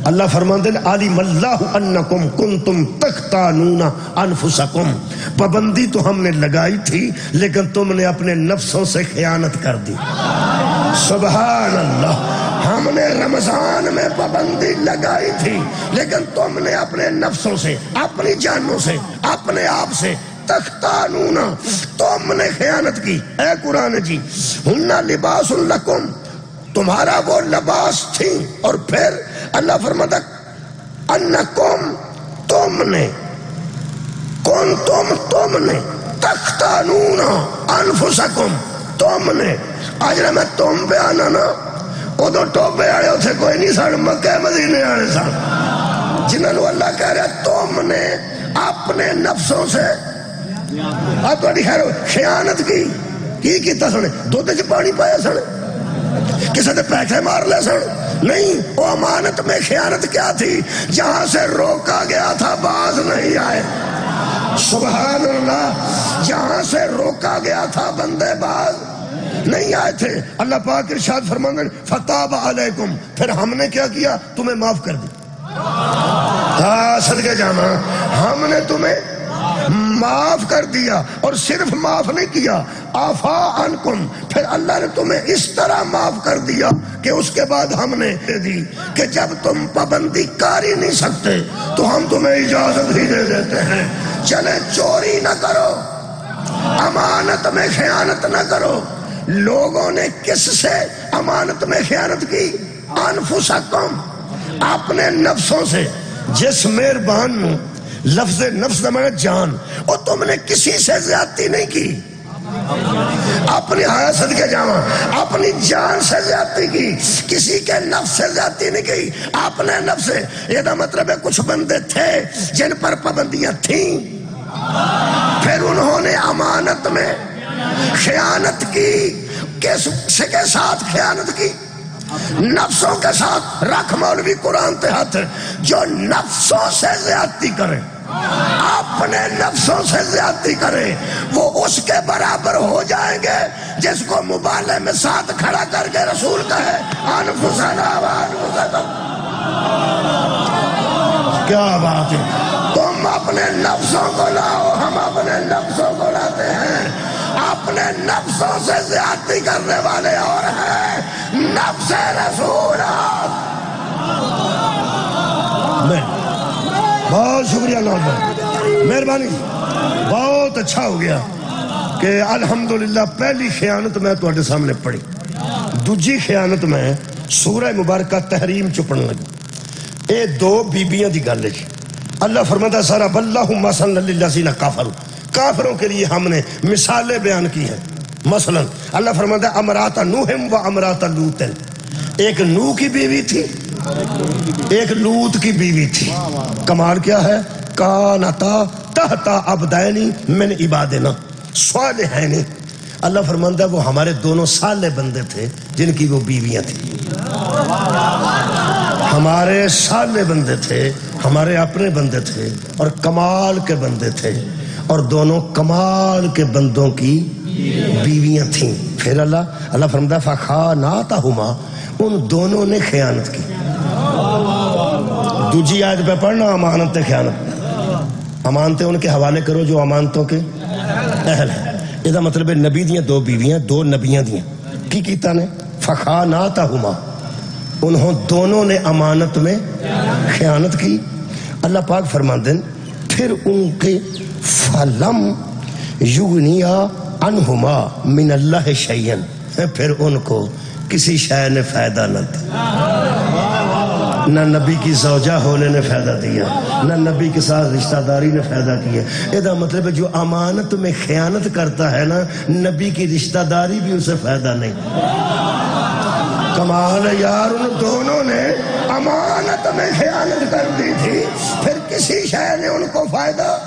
اللہ فرماندے ہیں علم اللہ انکم کنتم تختانون انفسکم. پابندی تو ہم نے لگائی تھی لیکن تم نے اپنے نفسوں سے خیانت کر دی. سبحان اللہ. ہم نے رمضان میں پابندی لگائی تھی لیکن تم نے اپنے نفسوں سے، اپنی جانوں سے، اپنے آپ سے تختانون، تم نے خیانت کی. اے قرآن جی ہن لباس لکم، تمہارا وہ لباس تھی. اور پھر اللہ فرماتا انکم، تم نے، کنتم، تم نے، تختانون انفسکم، تم نے. آج میں تم پہ آنا نا ادو ٹوبے والے اتنے کوئی نہیں سن، مکہ مدینے والے سن جنہوں نے اللہ کہہ رہا تم نے اپنے نفسوں سے خیانت کی کیتا سن. دودھ چ پانی پایا سن، کسی نے پیٹھے مار لے سن. نہیں، وہ امانت میں خیانت کیا تھی؟ جہاں سے روکا گیا تھا باز نہیں آئے. سبحان اللہ. جہاں سے روکا گیا تھا بندے باز نہیں آئے تھے. اللہ پاک ارشاد فرماتے ہیں فتاب علیکم، پھر ہم نے کیا کیا؟ تمہیں معاف کر دی. صدقے جانا، ہم نے تمہیں معاف کر دیا. اور صرف معاف نہیں کیا، عفا عنکم، پھر اللہ نے تمہیں اس طرح معاف کر دیا کہ اس کے بعد ہم نے دے دی کہ جب تم پابندی کر ہی نہیں سکتے تو ہم تمہیں اجازت ہی دے دیتے ہیں. چلے چوری نہ کرو، امانت میں خیانت نہ کرو. لوگوں نے کس سے امانت میں خیانت کی؟ انفسکم، اپنے نفسوں سے جس مہربان نو لفظ نفس دا معنی جان، اور تم نے کسی سے زیادتی نہیں کی، اپنی حیا صدقے جاواں اپنی جان سے زیادتی کی، کسی کے نفس سے زیادتی نہیں کی، اپنے نفس سے۔ یہ دا مطلب ہے کچھ بندے تھے جن پر پابندیاں تھیں، پھر انہوں نے امانت میں خیانت کی۔ کس کے ساتھ خیانت کی؟ نفسوں کے ساتھ۔ رکھ مولوی قرآن تے ہاتھ، جو نفسوں سے زیادتی کرے، اپنے نفسوں سے زیادتی کرے، وہ اس کے برابر ہو جائیں گے جس کو مبالغے میں ساتھ کھڑا کر کے رسول کہے انفسنا وانفسکم۔ کیا بات ہے، تم اپنے نفسوں کو لاؤ، ہم اپنے نفسوں کو لاتے ہیں۔ اپنے نفسوں سے زیادتی کرنے والے اور ہیں نفس رسول۔ بہت شکریہ نوجوان، مہربانی، بہت اچھا ہو گیا کہ الحمدللہ پہلی خیانت میں تواڈے سامنے پڑھی، دوجی خیانت میں سورہ مبارکہ تحریم چپن لگی۔ اے دو بیبیاں دی گل ہے جی۔ اللہ فرماتا ضرب اللہ مثلا للذین کفروا، کافروں کے لیے ہم نے مثالیں بیان کی ہیں۔ مثلا اللہ فرماتا ہے امرات نوح و امرات لوط، ایک نوح کی بیوی تھی، ایک لوط کی بیوی تھی۔ کمال کیا ہے، کانتا تحتا عبدین من عبادنا صالحین، اللہ فرماتا ہے وہ ہمارے دونوں صالح بندے تھے جن کی وہ بیویاں تھیں۔ ہمارے صالح بندے تھے، ہمارے اپنے بندے تھے اور کمال کے بندے تھے، اور دونوں کمال کے بندوں کی بیویاں تھیں۔ پھر اللہ فرماتا ہے فخاناتہما، ان دونوں نے خیانت کی۔ دوجی آیت پہ پڑھنا امانت خیانت، امانتیں ان کے حوالے کرو جو امانتوں کے اہل ہیں۔ یہ دا مطلب ہے نبی دیاں دو بیویاں، دو نبیاں دیاں کی کیتا نے فخاناتہما، انہوں دونوں نے امانت میں خیانت کی۔ اللہ پاک فرماتے ہیں پھر ان کے فلم یغنیا عنہما من اللہ شیئن، پھر ان کو کسی شے نے فائدہ نہ دیا، نہ نبی کی زوجہ ہونے نے فائدہ دیا، نہ نبی کے ساتھ رشتہ داری نے فائدہ کیا۔ یہ دا مطلب ہے جو امانت میں خیانت کرتا ہے نا، نبی کی رشتہ داری بھی اسے فائدہ نہیں۔ کمال ہے یار، ان دونوں نے امانت میں خیانت کر دی تھی، پھر کسی شے نے ان کو فائدہ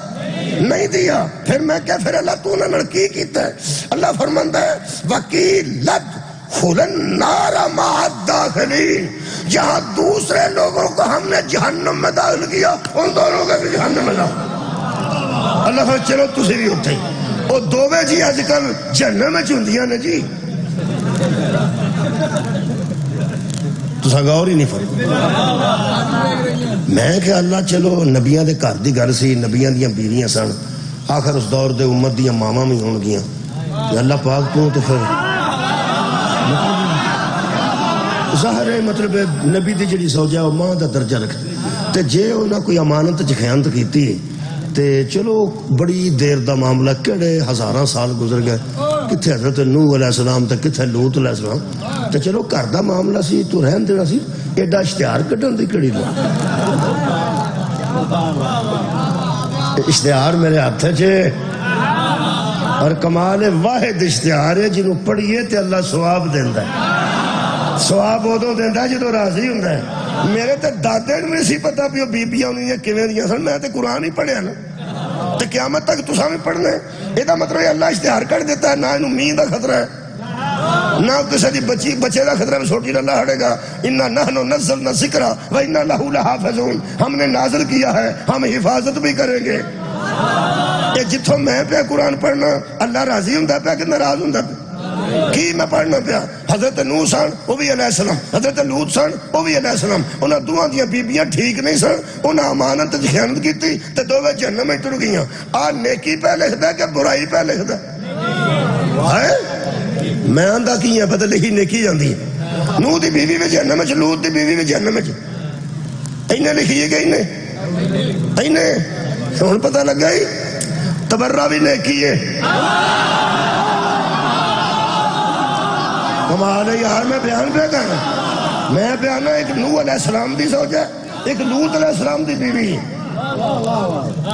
نہیں دیا۔ پھر میں کیا، پھر اللہ تو نے لڑکی کیتا ہے۔ اللہ فرماتا ہے وَقِيلَتْ خُلَنْ نَارَ مَعَ الدَّاخِلِينَ، جہاں دوسرے لوگوں کو ہم نے جہنم میں داخل کیا، ان دونوں کو بھی جہنم میں داخل۔ اللہ فرماتا چلو تسی بھی اٹھے، وہ دوویں جی آج کل جہنم میں چوندیاں نے جی، تسا غور ہی نہیں فرمایا۔ میں کہ اللہ چلو نبیاں دے گھر دی گل سی، نبیاں دیاں بیویاں سن، آخر اس دور دے امت دیاں ماواں بھی ہون گیاں، اللہ پاک تو پھر ظاہر ہے مطلب نبی دی جڑی زوجہ وہ ماں دا درجہ رکھتی، تے جے انہاں کوئی امانت چ خیانت کیتی تے چلو بڑی دیر دا معاملہ، کہڑے ہزاراں سال گزر گئے، کتھے حضرت نوح علیہ السلام تے کتھے لوط علیہ السلام، تے چلو گھر دا معاملہ سی تو رہن دینا سی، ایڈا اشتہار کڈن دی کڑی لو۔ اشتہار میرے ہاتھ چے، اور کمال واحد اشتہار ہے جنہوں پڑھیے تے اللہ ثواب دیندا ہے۔ ثواب ادو دیندا جدو راضی ہوندا ہے۔ میرے تے دادے نوں نہیں سی پتہ بھی بیبیاں انہاں کیویں دیاں سن، میں تے قرآن ہی پڑھیا نا، تے قیامت تک تساں بھی پڑھنا ہے۔ یہ دا مطلب اللہ اشتہار کر دیتا ہے، نہ انہوں مین دا خطرہ ہے، نہ کسی دی بچے دا خطرہ ہے، چھوٹی اللہ ہڑے گا انا نحن نزلنا الذکر و انا لہ لحافظون، ہم نے نازل کیا ہے، ہم حفاظت بھی کریں گے۔ یہ جتھوں میں پہ قرآن پڑھنا اللہ راضی ہوندا پیا کہ ناراض ہوندا پیا؟ کی میں پڑھنا پیا؟ حضرت نوح سن وہ بھی علیہ السلام، حضرت لوط سن وہ بھی علیہ السلام، انہاں دوہاں دیاں بیبیاں ٹھیک نہیں سن، انہاں امانت دی خیانت کیتی تے دوویں جہنم وچ تر گئیاں۔ آ نیکی پہ لکھدا ہے کہ برائی پہ لکھدا ہے؟ میں آندا کی ہے پتہ لکھی نیکی جاندی ہے، نوح دی بیوی بھی جہنم وچ، لوط دی بیوی بھی جہنم وچ، اینے لکھی ہے کہ اینے ہن پتہ لگا ہی تبرہ بھی نیکی ہے۔ کمال ہے یار، میں بیان پہ کرنا، میں بیانا ایک نوح علیہ السلام دی زوج ہے، ایک لوط علیہ السلام دی بیوی ہے،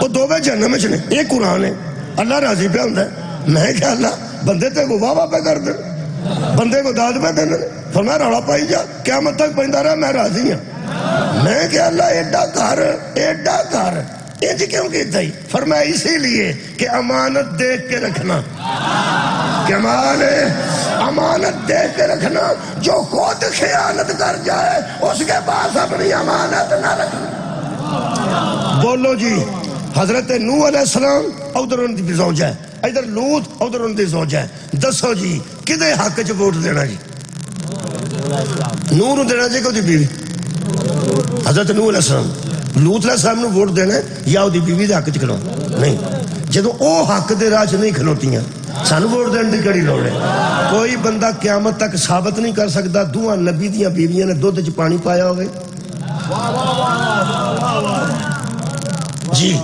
وہ دونوں جہنم وچ نے. یہ قرآن ہے. اللہ راضی پہ ہوندا ہے. میں کیا اللہ بندے تے کو واہ واہ پہ کر دے، بندے کو داد پہ دینا. فرمایا روڑا پائی جا قیامت تک پیندا رہا، میں راضی ہوں. میں کہ اللہ ایڈا کر انج کیوں کیتا ہی؟ فرمایا اسی لیے کہ امانت دیکھ کے رکھنا. کمال ہے، امانت دیکھ کے رکھنا. جو خود خیانت کر جائے اس کے پاس اپنی امانت نہ رکھنا. بولو جی. حضرت نوح علیہ السلام ادھر ان کی زوج ہے، ادھر لوط ادھر ان کی زوج ہے. دسو جی کدے حق چ ووٹ دینا جی؟ نوح نو دینا جی کہ بیوی؟ حضرت نوح علیہ السلام لوط علیہ السلام نو ووٹ دینا یا وہ بیوی دے حق چ کھلو؟ نہیں. جدو او حق دے راہ چ نہیں کھلوتیاں سانو ووٹ دین دی کڑی لوڑ ہے؟ کوئی بندہ قیامت تک ثابت نہیں کر سکتا دوہاں نبی دیاں بیویاں نے دودھ چ پانی پایا ہوئے جی.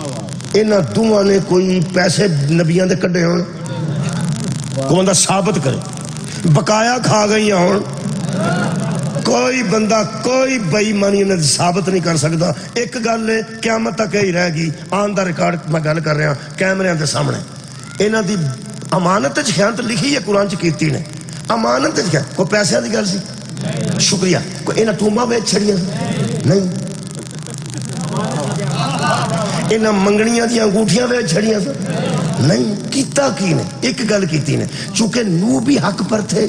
انہاں دوہاں نے کوئی پیسے نبیاں دے کڈے ہون؟ کوئی بندہ ثابت کرے؟ بقایا کھا گئی ہون؟ کوئی بندہ کوئی بے ایمانی انہیں ثابت نہیں کر سکتا. ایک گل ہے قیامت تک ہی رہ گئی. آن دا ریکارڈ میں گل کر رہا کیمریاں دے سامنے. انہاں دی امانت خیانت لکھی ہے قرآن چ کیتی نے. امانت کوئی پیسے دی گل سی؟ شکریہ. کوئی انہاں ٹوماں ویچ چھڑیاں نہیں؟ انہاں منگنیاں دی انگوٹھیاں ویچ چھڑیاں نہیں؟ کیتا کی نے؟ ایک گل کیتی نے. چونکہ نوح بھی حق پر تھے،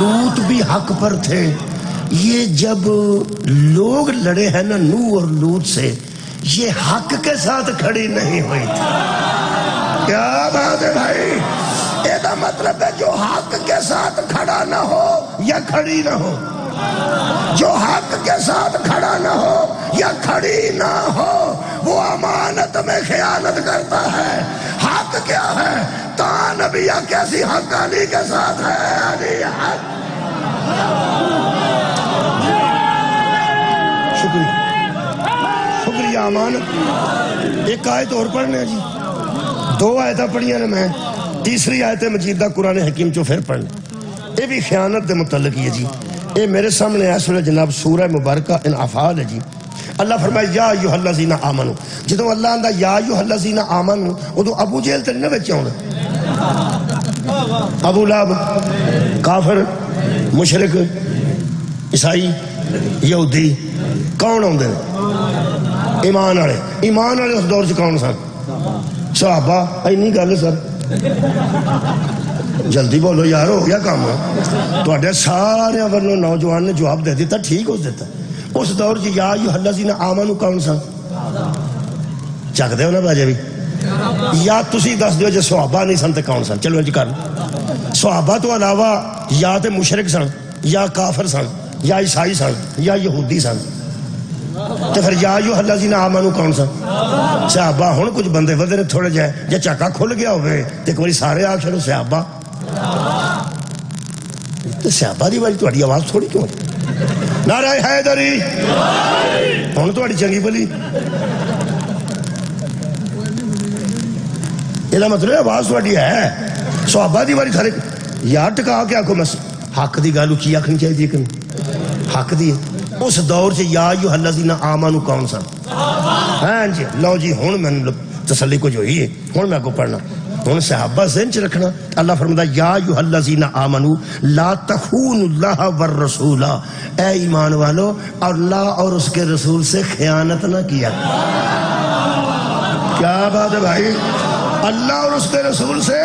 لوط بھی حق پر تھے. یہ جب لوگ لڑے ہیں نا نوح اور لوط سے، یہ حق کے ساتھ کھڑی نہیں ہوئی تھی. کیا بات ہے بھائی؟ یہ مطلب ہے جو حق کے ساتھ کھڑا نہ ہو یا کھڑی نہ ہو، جو حق کے ساتھ کھڑا نہ ہو یا کھڑی نہ ہو وہ امانت میں خیانت کرتا ہے. حق کیا ہے؟ تا نبی کیسی حق علی کے ساتھ ہے. علی حق. شکریہ. امانت. ایک آیت اور پڑھنے جی، دو آیتیں پڑھیاں نے میں، تیسری آیت مجیدہ قرآن حکیم چو پھر پڑھنے. یہ بھی خیانت دے متعلق ہے جی. یہ میرے سامنے اس ویلے جناب سورہ مبارکہ انفال ہے جی. اللہ فرمائے یا ایھا الذین آمنو. جدوں اللہ آندا یا ایھا الذین آمنو ادو ابو جہل تے نہیں وچ آونا. ابو لہب کافر مشرک عیسائی یہودی کون آندے نے؟ ایمان والے. ایمان والے اس دور چ کون سن؟ صحابہ. اینی گل سر جلدی بولو یار، ہو گیا کام. تواڈے سارے ورنوں نوجوان نے جواب دے دیتا، ٹھیک ہو دیتا. اس دور چ یا ایھا الذین آمنو کون سن؟ چک دے ہو نا باجے بھی. یا تسی دس دیو جے صحابہ نہیں سن تے کون سن؟ چلو انج کر. صحابہ تو علاوہ یا تے مشرک سن یا کافر سن یا عیسائی سن یا یہودی سن. تو پھر یا ایھا الذین آمنو کون سن؟ صحابہ. ہن کچھ بندے ودے نے تھوڑے جے جے چاکا کھل گیا ہوئے تے ایک واری سارے آ چھڑو صحابہ. تے صحابہ دی واری تہاڈی آواز تھوڑی کیوں؟ نعرہ حیدری. ہن تہاڈی چنگی بلی. یہ مطلب آواز تہاڈی ہے. صحابہ دی واری تھارے یار ٹکا کے آکھو. میں حق دی گل اچھی آکھنی چاہیے کہ حق دی. اس دور سے یا ایھا الذین آمنو کون سن؟ ہاں جی لو جی ہن میں تسلی کچھ ہوئی ہے. ہن میں کو پڑھنا. ہن صحابہ ذہن چ رکھنا. اللہ فرماتا یا ایھا الذین آمنو لا تخونوا اللہ والرسول. اے ایمان والو اللہ اور اس کے رسول سے خیانت نہ کیا. کیا بات ہے بھائی؟ اللہ اور اس کے رسول سے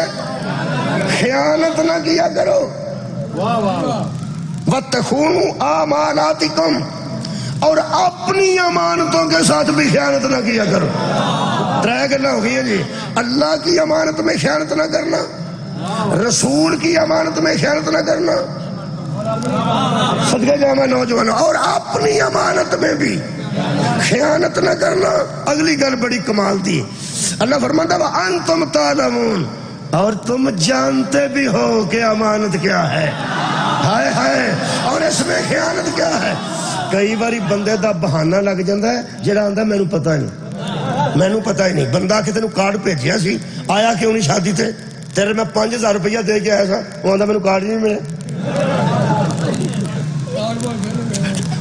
خیانت نہ کیا کرو. وَتَخُونُوا آمَانَاتِكُمْ. اور اپنی امانتوں کے ساتھ بھی خیانت نہ کیا کرو. ترے گلاں ہو گئی ہیں جی. اللہ کی امانت میں خیانت نہ کرنا، رسول کی امانت میں خیانت نہ کرنا. صدقے جامع نوجوانوں. اور اپنی امانت میں بھی خیانت نہ کرنا. اگلی گل بڑی کمال دی. اللہ فرماتا ہے وَأَنْتُمْ تَعْلَمُونَ. اور تم جانتے بھی ہو کہ امانت کیا ہے. ہائے ہائے. اور اس میں خیانت کیا ہے. کئی باری بندے دا بہانہ لگ جاندہ ہے جڑا آندہ مینوں پتہ نہیں، مینوں پتہ ہی نہیں. بندہ کہ تینوں کارڈ بھیجیا سی، آیا کیوں نہیں شادی تے؟ تیرے میں 5000 روپیہ دے کے آیا سا، وہ آندہ مینوں کارڈ نہیں ملے.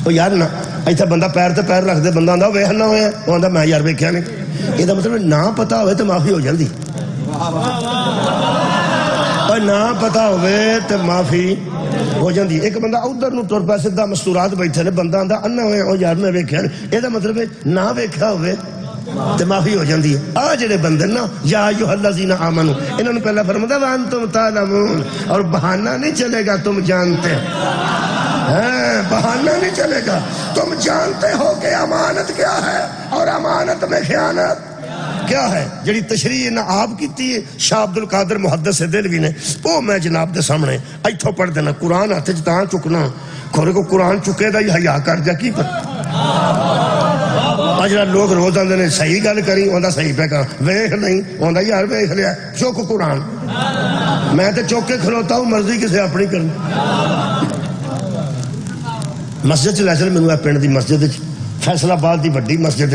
وہ یار نہ ایتھے بندہ پیر تے پیر رکھ دے، بندہ آندا ویکھنا ہویا، وہ آندا میں یار ویکھیا نہیں. یہ مطلب نہ پتا ہوئے تو معافی ہو جاندی، اور نہ پتا ہوئے تو معافی ہو جاندی. ایک بندہ ادھر نو ٹر پیا سیدھا مستورات بیٹھے نے، بندہ آندا انا ہویا، او یار میں ویکھیا نہیں. یہ مطلب نہ ویکھیا ہوئے تو معافی ہو جاندی ہے. آ جڑے بندے نا یا ایھا الذین آمنو، انہوں نے پہلا فرمایا وانتم تعلمون، اور بہانہ نہیں چلے گا، تم جانتے بہانہ نہیں چلے گا، تم جانتے ہو کہ امانت کیا ہے اور امانت میں خیانت کیا ہے. جڑی تشریح نہ آپ کیتی ہے شاہ عبد القادر محدث دہلوی نے، وہ میں جناب دے سامنے ایتھوں پڑھ دینا. قرآن ہاتھ وچ تاں چکنا، کھورے کو قرآن چکے دا ہی حیا کر جا کی پتہ. اجڑا لوگ روز آندے نے صحیح گل کری، اوندا صحیح پہ کہا، ویکھ نہیں اوندا یار ویکھ لیا، چک قرآن. میں تے چوک کے کھلوتا ہوں، مرضی کسے اپنی کرنی. مسجد چ لے چل مینوں پنڈ دی مسجد فیصل آباد دی بڑی مسجد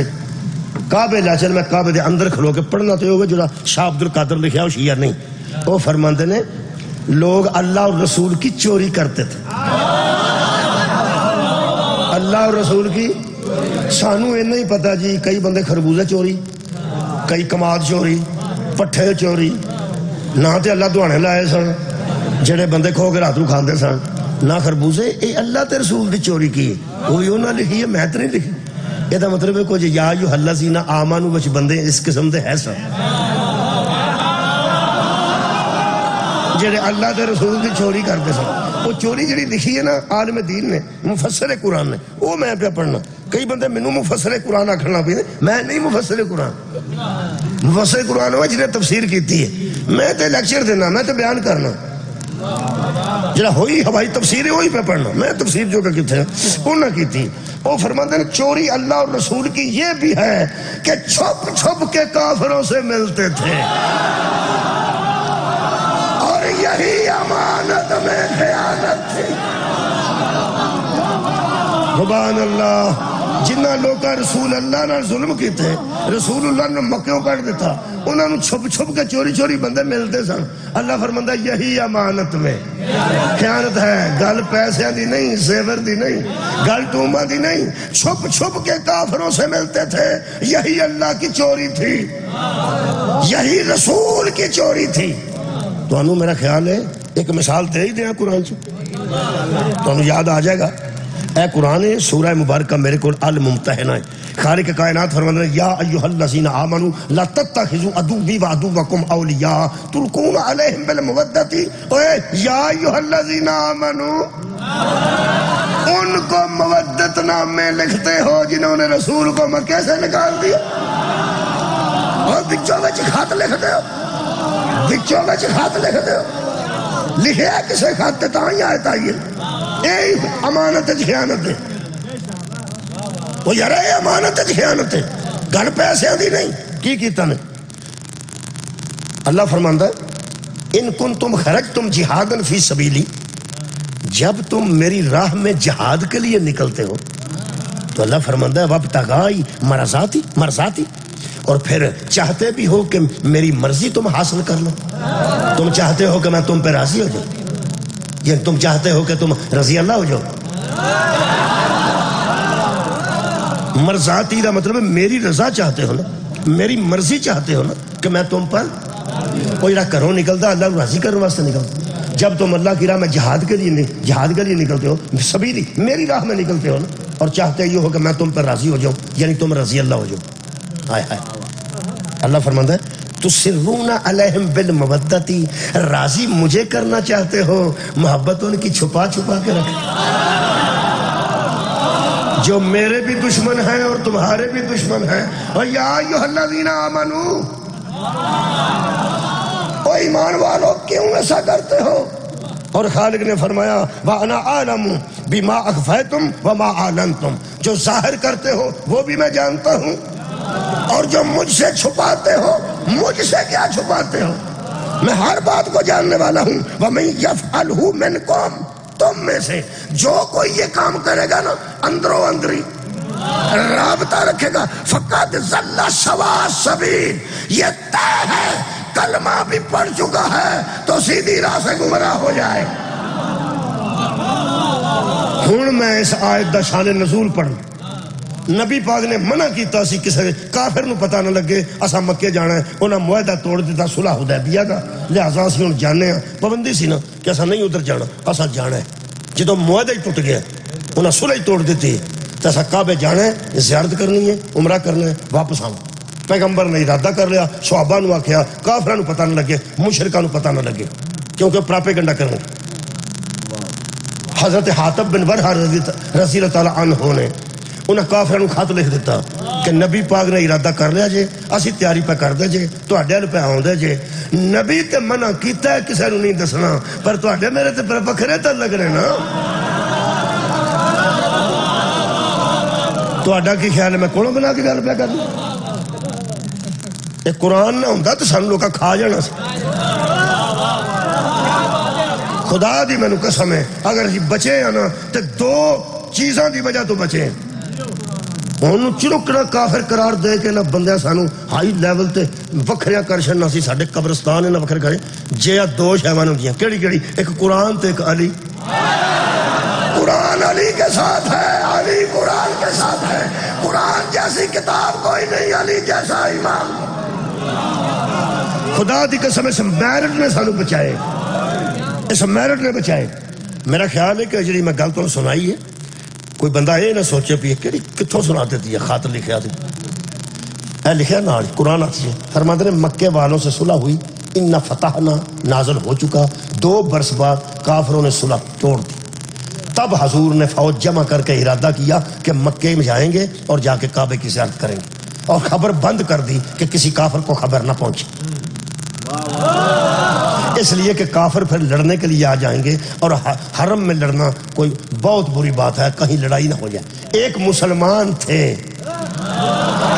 کعبے لے چل، میں کعبے دے اندر کھلو کے پڑھنا تو ہوگا جڑا شاہ عبد القادر لکھیا وہ شیعہ نہیں. وہ فرماندے نے لوگ اللہ اور رسول کی چوری کرتے تھے، اللہ اور رسول کی. سانو اینا ہی پتا جی، کئی بندے خربوزے چوری، کئی کماد چوری، پٹھے چوری، نہ تے اللہ دعانے لائے سن جڑے بندے کھو کے رات نو کھاندے سن، نہ خربوزے. اے اللہ تے رسول دی چوری کی ہے، وہ بھی انہاں لکھی ہے، میں تے نہیں لکھی. یہ دا مطلب ہے کچھ یا ایھا الذین آمنو وچ بندے اس قسم دے ہے سن جڑے اللہ دے رسول دی چوری کرتے سن. وہ چوری جڑی لکھی ہے نا عالم دین نے، مفسر قرآن نے، وہ میں پہ پڑھنا. کئی بندے مینوں مفسر قرآن آکھنا پے، میں نہیں مفسر قرآن. مفسر قرآن وہ جنہیں تفسیر کیتی ہے، میں تے لیکچر دینا، میں تے بیان کرنا. جڑا ہوئی ہوائی تفسیر ہے وہی پہ پڑھنا، میں تفسیر جو کہ کتنے انہاں کیتی. وہ فرماتے ہیں چوری اللہ اور رسول کی یہ بھی ہے کہ چھپ چھپ کے کافروں سے ملتے تھے، اور یہی امانت میں خیانت تھی. سبحان اللہ. جنہ لوگا رسول اللہ نے ظلم کیتے، رسول اللہ نے مکیوں کٹ دیتا، انہوں نے چھپ چھپ کے چوری چوری بندے ملتے سن. اللہ فرماندہ یہی امانت میں خیانت ہے. گل پیسے دی نہیں، زیور دی نہیں، گل ٹوما دی نہیں، چھپ چھپ کے کافروں سے ملتے تھے. یہی اللہ کی چوری تھی، یہی رسول کی چوری تھی. تو انہوں میرا خیال ہے ایک مثال دے ہی دیا قرآن سے، تو انہوں یاد آ جائے گا. اے قرآن سورہ مبارکہ میرے کو الممتحنہ ہے. خالق کائنات فرماتے ہیں یا ایھا الذین آمنوا لا تتخذوا عدوی وعدوکم اولیاء تلقون علیہم بالمودۃ. یا ایھا الذین آمنوا، ان کو مودت نام میں لکھتے ہو جنہوں نے رسول کو مکے سے نکال دیا، اور بچوں میں خط لکھتے ہو، بچوں میں خط لکھتے ہو. لکھے کسے خط تاں ہی آیت آئی ہے. اے امانت خیانت ہے. وہ یار اے امانت خیانت ہے، گل پیسے دی نہیں. کی کیتا نے اللہ فرماندا ہے ان کنتم خرجتم جہادا فی سبیلی، جب تم میری راہ میں جہاد کے لیے نکلتے ہو تو اللہ فرماندا ہے وابتغاء مرضاتی، اور پھر چاہتے بھی ہو کہ میری مرضی تم حاصل کر لو. تم چاہتے ہو کہ میں تم پہ راضی ہو جاؤں، یا تم چاہتے ہو کہ تم رضی اللہ ہو جاؤ. مرضاتی کا مطلب ہے میری رضا چاہتے ہو نا، میری مرضی چاہتے ہو نا کہ میں تم پر. وہ جڑا گھروں نکلتا اللہ راضی کرنے واسطے نکلتا. جب تم اللہ کی راہ میں جہاد کے لیے نکلتے ہو، سبیلی میری راہ میں نکلتے ہو نا، اور چاہتے یہ ہو کہ میں تم پر راضی ہو جاؤں، یعنی تم رضی اللہ ہو جاؤ. ہائے ہائے. اللہ فرماتا ہے تسرون علیہم بالمودۃ، راضی مجھے کرنا چاہتے ہو، محبت ان کی چھپا چھپا کے رکھ. جو میرے بھی دشمن ہیں اور تمہارے بھی دشمن ہیں. اور یا ایھا الذین آمنو، او ایمان والو کیوں ایسا کرتے ہو؟ اور خالق نے فرمایا وَأَنَا أَعْلَمُ بِمَا أَخْفَيْتُمْ وَمَا أَعْلَنْتُمْ، جو ظاہر کرتے ہو وہ بھی میں جانتا ہوں، اور جو مجھ سے چھپاتے ہو، مجھ سے کیا چھپاتے ہو، میں ہر بات کو جاننے والا ہوں. وَمَن يَفْعَلْهُ مِنْكُمْ، تم میں سے جو کوئی یہ کام کرے گا نا اندروں اندری رابطہ رکھے گا، فقد ضل سواء السبیل، یہ طے ہے کلمہ بھی پڑھ چکا ہے تو سیدھی راہ سے گمراہ ہو جائے. ہوں میں اس آیت دا شان نزول پڑھنا. نبی پاک نے منع کیتا سی کسی کافر نو پتہ نہ لگے اسا مکے جانا ہے. انہاں معاہدہ توڑ دیتا صلح حدیبیہ دا، لہذا اسی ہن جانے ہاں. پابندی سی نا کہ اسا نہیں ادھر جانا، اسا جانا ہے. جدوں معاہدہ ہی ٹوٹ گیا، انہاں صلح ہی توڑ دیتی تو اسا کعبے جانا ہے، زیارت کرنی ہے، عمرہ کرنا ہے، واپس آنا. پیغمبر نے ارادہ کر لیا، صحابہ نو آکھیا کافراں نو پتہ نہ لگے، مشرکاں نو پتہ نہ لگے، کیونکہ پراپیگنڈا کرنے. حضرت حاتب بن ورحہ رضی اللہ تعالیٰ عنہ نے انہیں کافروں خط لکھ دیتا کہ نبی پاک نے ارادہ کر لیا جے، اسی تیاری پہ کر دے جے، تواڈے ال پہ آوندے جے. نبی تے منع کیتا ہے کسے نوں نہیں دسنا، پر تواڈے میرے تے وکھرے تے لگ رہے نا. تواڈا کی خیال ہے میں کولوں بنا کے گل پہ کرنا؟ یہ قرآن نہ ہوندا تے سانوں لوکاں کھا جانا سی. خدا دی مینوں قسم ہے اگر جی بچے ہیں نا تے دو چیزاں دی وجہ تو بچے ہیں. انہوں چرکنا کافر قرار دے کے نہ بندے سانو ہائی لیول تے وکھریاں کر چھڑنا سی. ساڈے قبرستان نہ وکھرے کرے جے دو شیواں ہوندیاں کیڑی کیڑی؟ ایک قرآن تے ایک علی. قرآن علی کے ساتھ ہے، علی قرآن کے ساتھ ہے. قرآن جیسی کتاب کوئی نہیں، علی جیسا امام. خدا دی قسم اس میرٹ نے سانو بچائے، اس میرٹ نے بچائے. میرا خیال ہے کہ جی میں گل تو سنائی ہے، کوئی بندہ یہ نہ سوچے بھی کہ کتوں سنا دیتی ہے. خط لکھیا تھی اے لکھیا نال قرآن سے فرماتے ہیں مکے والوں سے صلح ہوئی، ان فتحنا نازل ہو چکا. 2 برس بعد کافروں نے صلح توڑ دی. تب حضور نے فوج جمع کر کے ارادہ کیا کہ مکے میں جائیں گے اور جا کے کعبے کی زیارت کریں گے، اور خبر بند کر دی کہ کسی کافر کو خبر نہ پہنچے. اس لیے کہ کافر پھر لڑنے کے لیے آ جائیں گے اور حرم میں لڑنا کوئی بہت بری بات ہے، کہیں لڑائی نہ ہو جائے. ایک مسلمان تھے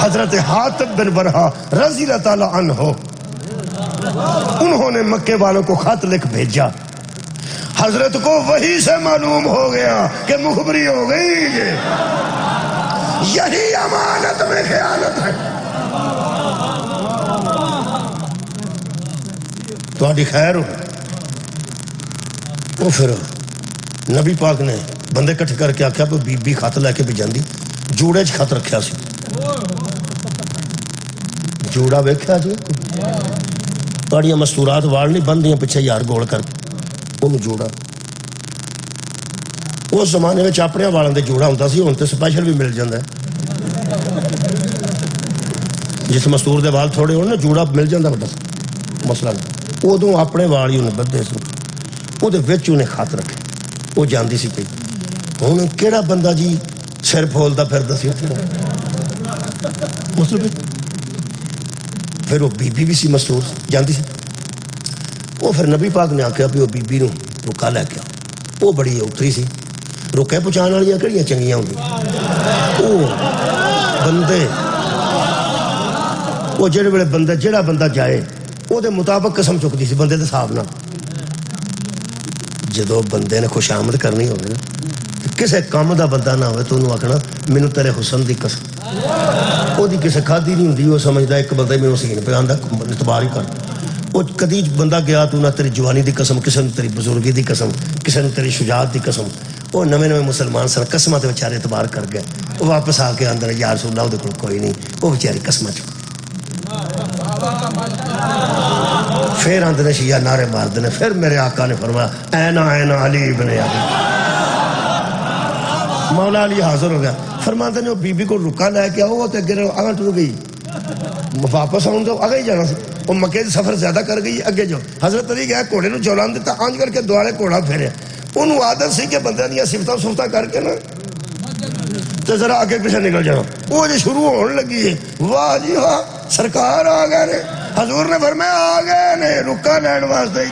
حضرت حاتب بن ورحہ رضی اللہ تعالیٰ عنہ، انہوں نے مکے والوں کو خط لکھ بھیجا. حضرت کو وہی سے معلوم ہو گیا کہ مخبری ہو گئی. یہی امانت میں خیانت ہے. تہاڈی خیر ہو. وہ پھر نبی پاک نے بندے کٹھے کر کے آخیا بی بی خط لے کے بھی جاندی. جوڑے چ خط رکھیا سی. جوڑا ویکھیا جی تہاڈیاں مستورات وال نہیں بندیاں پیچھے یار گول کر انہوں جوڑا. اس زمانے میں اپنے والوں دے جوڑا ہوتا سی، ہن تے سپیشل بھی مل جاتا ہے. جس مستور دے وال تھوڑے ہونے جوڑا مل جاتا بڑا مسئلہ نہیں. ادو اپنے وال ہی انہیں بدھے سن، وہ انہیں خط رکھے. وہ جانتی سی پی ہوں کہڑا بندہ جی سر پھولتا پھردا سی مطلب. پھر وہ بی بی سی مستور جانتی سی. وہ پھر نبی پاک نے آخیا بھی وہ بی بی نو رکا لے کے آؤ. وہ بڑی اتری سی. رکے پہنچان والیاں کہڑیاں چنگیاں ہوندیاں. وہ بندے وہ جڑے بڑے بندے جڑا بندہ جائے وہ دے مطابق قسم چکتی سی بندے دے حساب نال. جدو بندے نے خوش آمد کرنی ہوگی نا کسے کام دا بندہ نہ ہوئے تو انہوں آکھنا مینوں تیرے حسن دی قسم. وہ دی کسے کھادی نہیں ہوندی. وہ سمجھدا ایک بندہ مینوں سین پہ آندا اعتبار ہی کر. وہ کدی بندہ گیا تو نہ تیری جوانی دی قسم، کسے نے تیری بزرگی دی قسم، کسے نے تیری شجاعت دی قسم. وہ نویں نویں مسلمان سن قسماں تے بیچارے اعتبار کر گئے. وہ واپس آ کے اندر یا رسول اللہ اودے کول کوئی نہیں. وہ بیچاری قسماں چ پھر آندے شیعہ نعرے ماردے نے. پھر میرے آقا نے فرمایا اینا اینا علی ابن ابی. مولا علی حاضر ہو گیا. فرماتے نے وہ بی بی کو رکا لے کے آؤ تو اگے آگے ٹر گئی. واپس آؤں تو آگے ہی جانا سی. وہ مکے سفر زیادہ کر گئی اگے جاؤ. حضرت علی گیا گھوڑے نو چولان دیتا آنج کر کے دوارے گھوڑا پھیریا. انہوں عادت سی کہ بندے دیا صفتاں صفتاں کر کے نا تو ذرا آگے پیچھے نکل جانا. وہ جو شروع ہونے لگی ہے واہ جی واہ سرکار آ گئے نے. حضور نے فرمایا آ گئے نے رکا لین واسطے.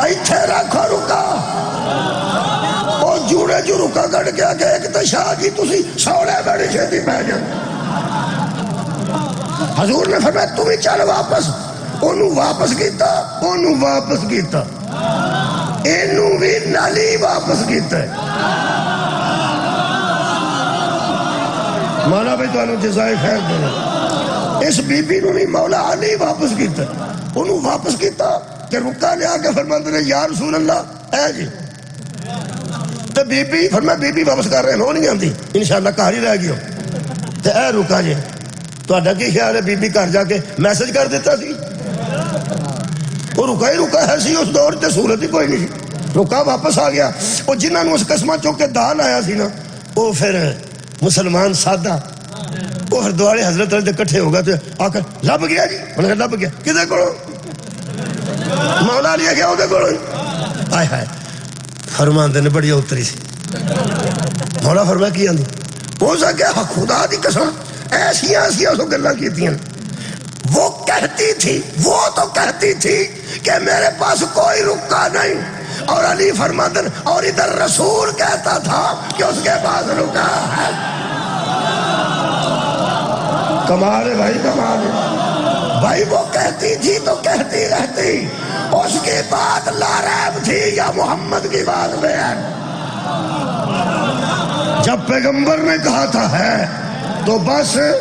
ایتھے رکھو رکا. وہ جوڑے جو رکا کٹ کے آگے ایک تو شاہ جی تسی سوڑے بڑی چھتی پہ جائیں. حضور نے فرمایا تم ہی چل واپس. انہوں واپس کیتا، انہوں واپس کیتا، انہوں بھی نالی واپس کیتا ہے. مولا بھائی تو انہوں جزائے خیر دے. اس بی بی نو نہیں مولا علی واپس کیتا. انہوں واپس کیتا کہ رکا لیا کے فرماتے نے یا رسول اللہ اے جی تو بی بی فرمایا بی بی واپس کر رہے ہیں، وہ نہیں آتی انشاءاللہ گھر ہی رہ گئی تو اے رکا جی تہاڈا کی خیال ہے؟ بی بی گھر جا کے میسج کر دیتا سی؟ وہ رکا ہی رکا ہے سی، اس دور تے سہولت ہی کوئی نہیں سی، رکا واپس آ گیا۔ وہ جنہاں نوں اس قسمہ چوک کے دال آیا سی نا، وہ پھر مسلمان سادہ وہ پھر دوارے حضرت علی دے کٹھے ہو گئے تو آ کر لب گیا جی، انہوں نے کہا لب گیا کدے کو؟ مولا علی گیا وہ کو آئے ہائے فرماندے نے بڑی اتری سی۔ مولا فرمایا کی آندی وہ سا کیا خدا دی قسم ایسیاں ایسیاں سو گلاں کیتیاں۔ وہ کہتی تھی، وہ تو کہتی تھی کہ میرے پاس کوئی رکا نہیں، اور علی فرماندن اور ادھر رسول کہتا تھا کہ اس کے پاس رکا ہے۔ کمال ہے بھائی، کمال ہے بھائی۔ وہ کہتی تھی تو کہتی رہتی، اس کی بات لا ریب تھی یا محمد کی بات میں ہے؟ جب پیغمبر نے کہا تھا ہے تو بس ہے۔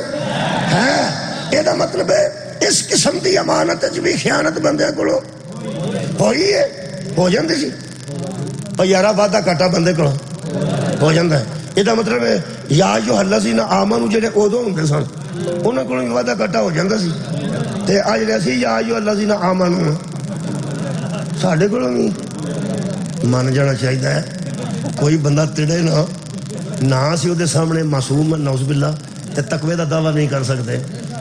یہ مطلب ہے اس قسم دی امانت بھی خیانت بندے کو ہوئی ہے، ہو جاندی سی اور یارہ وعدہ کٹا بندے کو ہو جاندہ ہے۔ یہ مطلب ہے یا جو الذین آمنوا جڑے ادوں ہوندے سن انہاں کولوں وعدہ کٹا ہو جاندا سی، تے اج جڑے سی یا جو الذین آمنوا ساڈے کولوں بھی من جانا چاہیے ہے۔ کوئی بندہ تڑے نہ سی وہ سامنے معصوم نعوذ باللہ تے تقوی دا دعویٰ نہیں کر سکتے۔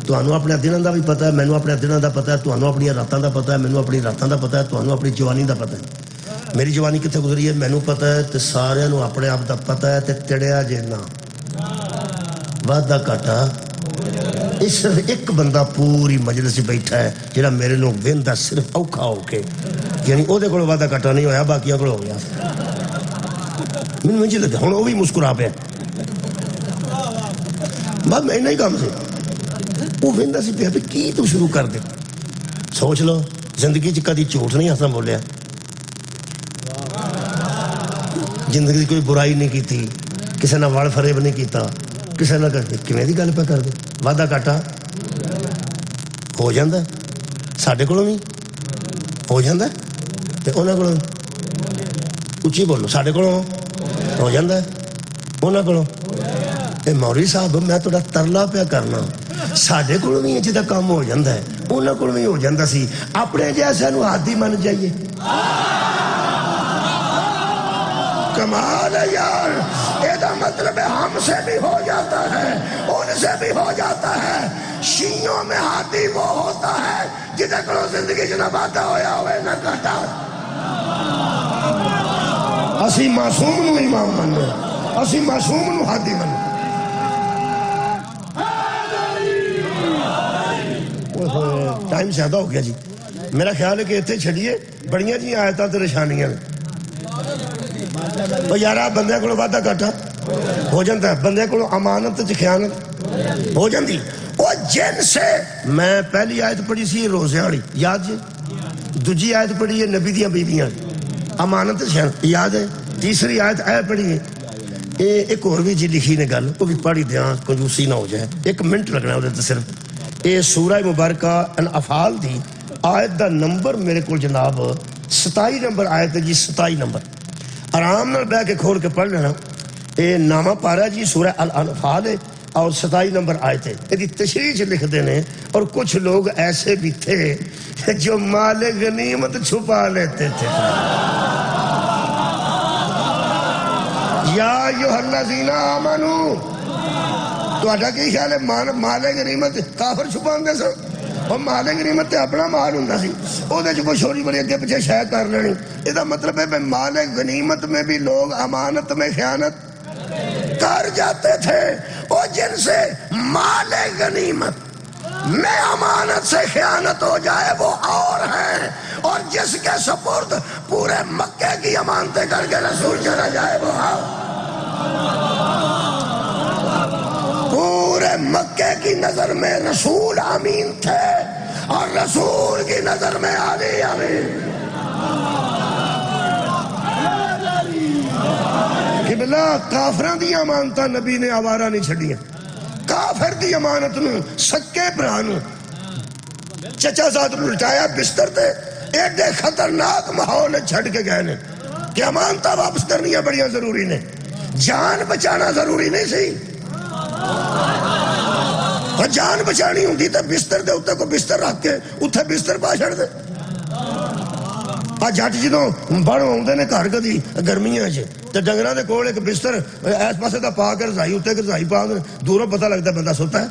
تمہیں اپنے دنوں دا بھی پتہ ہے، مینوں اپنے دنوں دا پتہ ہے، تمہیں اپنی راتاں دا پتہ ہے، مینوں اپنی راتاں دا پتہ ہے، تمہیں اپنی جوانی دا پتہ ہے، میری جوانی کتنے گزری ہے مینوں پتہ ہے، تے سارے نوں اپنے آپ دا پتہ ہے۔ تے تڑیا جے نہ وعدہ کاٹا اس صرف ایک بندہ پوری مجلس بیٹھا ہے جہاں میرے لوگ ویندا صرف اوکھا ہو کے، یعنی وہ دے کول وعدہ کاٹا نہیں ہویا، باقیاں کول ہو گیا۔ مجھے لگا ہوں وہ بھی مسکرا پیا، بات میں نہیں کام سے وہ ویندا سی پیا کی تو شروع کر دے۔ سوچ لو زندگی چ کدی جھوٹ نہیں ہسا بولیا، زندگی کوئی برائی نہیں کی تھی، کسی نے وڑ فریب نہیں کیتا، کسی نے کیویں دی گل پہ کر دے۔ وعدہ کاٹا ہو جاندہ ساڈے کولوں بھی ہو جاندہ تے انہاں کولوں اچھی بولو ساڈے کولوں ہو جاندہ انہاں کولوں۔ اے مولوی صاحب میں تھوڑا ترلا پیا کرنا، ساڈے کولوں بھی جدا کام ہو جاندہ ہے، انہاں کولوں بھی ہو جاندہ سی، اپنے جیسے نو عادی من جائیے۔ کمال ہے یار، یہ مطلب ہے ہم سے بھی ہو جاتا ہے، ان سے بھی ہو جاتا ہے۔ شیعوں میں ہاتھی وہ ہوتا ہے جدے کو زندگی نہ وعدہ ہویا ہوئے نہ کاٹا۔ اسی معصوم نو امام منو، اسی معصوم نو ہاتھی منو۔ ٹائم زیادہ ہو گیا جی، میرا خیال ہے کہ اتنے چھڑیے بڑیاں جی آیتاں تے نشانیاں وہ یارہ بندے کو وعدہ کاٹا ہو جاتا ہے، بندے کو امانت چ خیانت ہو جاندی۔ وہ جن سے میں پہلی آیت پڑھی سی روزے والی یاد جی، دوجی آیت پڑھی ہے نبی دیاں بیویاں امانت خیانت یاد ہے، تیسری آیت اے پڑھی ہے۔ ایک اور بھی جی لکھی نے گل وہ بھی پڑھی دیاں کنجوسی نہ ہو جائے، ایک منٹ لگنا ہے وہ صرف۔ یہ سورہ مبارکہ انفال دی آیت دا نمبر میرے کو جناب 27 نمبر آیت ہے جی، 27 نمبر آرام نال بیٹھ کے کھول کے پڑھ لینا۔ یہ نامہ پارا جی سورہ الانفال ہے اور 27 نمبر آیت ہے، یہ تشریح لکھ دینے۔ اور کچھ لوگ ایسے بھی تھے جو مال غنیمت چھپا لیتے تھے۔ یا ایھا الذین آمنوا، تو اڈا کی خیال ہے مال غنیمت کافر چھپاندے سن؟ اور مال غنیمت تے اپنا مال ہوندا سی، او دے کوئی چھوٹی بڑی اگے پیچھے شے کر لینی۔ یہ مطلب ہے مال غنیمت میں بھی لوگ امانت میں خیانت کر جاتے تھے۔ اور جن سے مال غنیمت میں امانت سے خیانت ہو جائے وہ اور ہیں، اور جس کے سپرد پورے مکے کی امانتیں کر کے رسول چلا جائے وہ پورے مکے کی نظر میں رسول امین تھے اور رسول کی نظر میں علی امین۔ قبلہ کافران دی امانتاں نبی نے آوارہ نہیں چھڑیاں، کافر دی امانت نو سکے برانو چچا زاد لٹایا بستر تے ایڈے خطرناک ماحول چھڑ کے گئے نے۔ کہ امانتہ واپس کرنی بڑی ضروری نے، جان بچانا ضروری نہیں سی۔ اور جان بچانی ہوندی تو بستر دے اتنے کو بستر رکھ کے اتنے بستر پا چھڑ دے۔ جٹ جدوں بڑھ آتے نے گھر کدی گرمیاں تو ڈنگراں دے کول ایک بستر اس پاسے دا پا کے رضائی اتنے رضائی پا دوروں پتہ لگتا بندہ سوتا ہے۔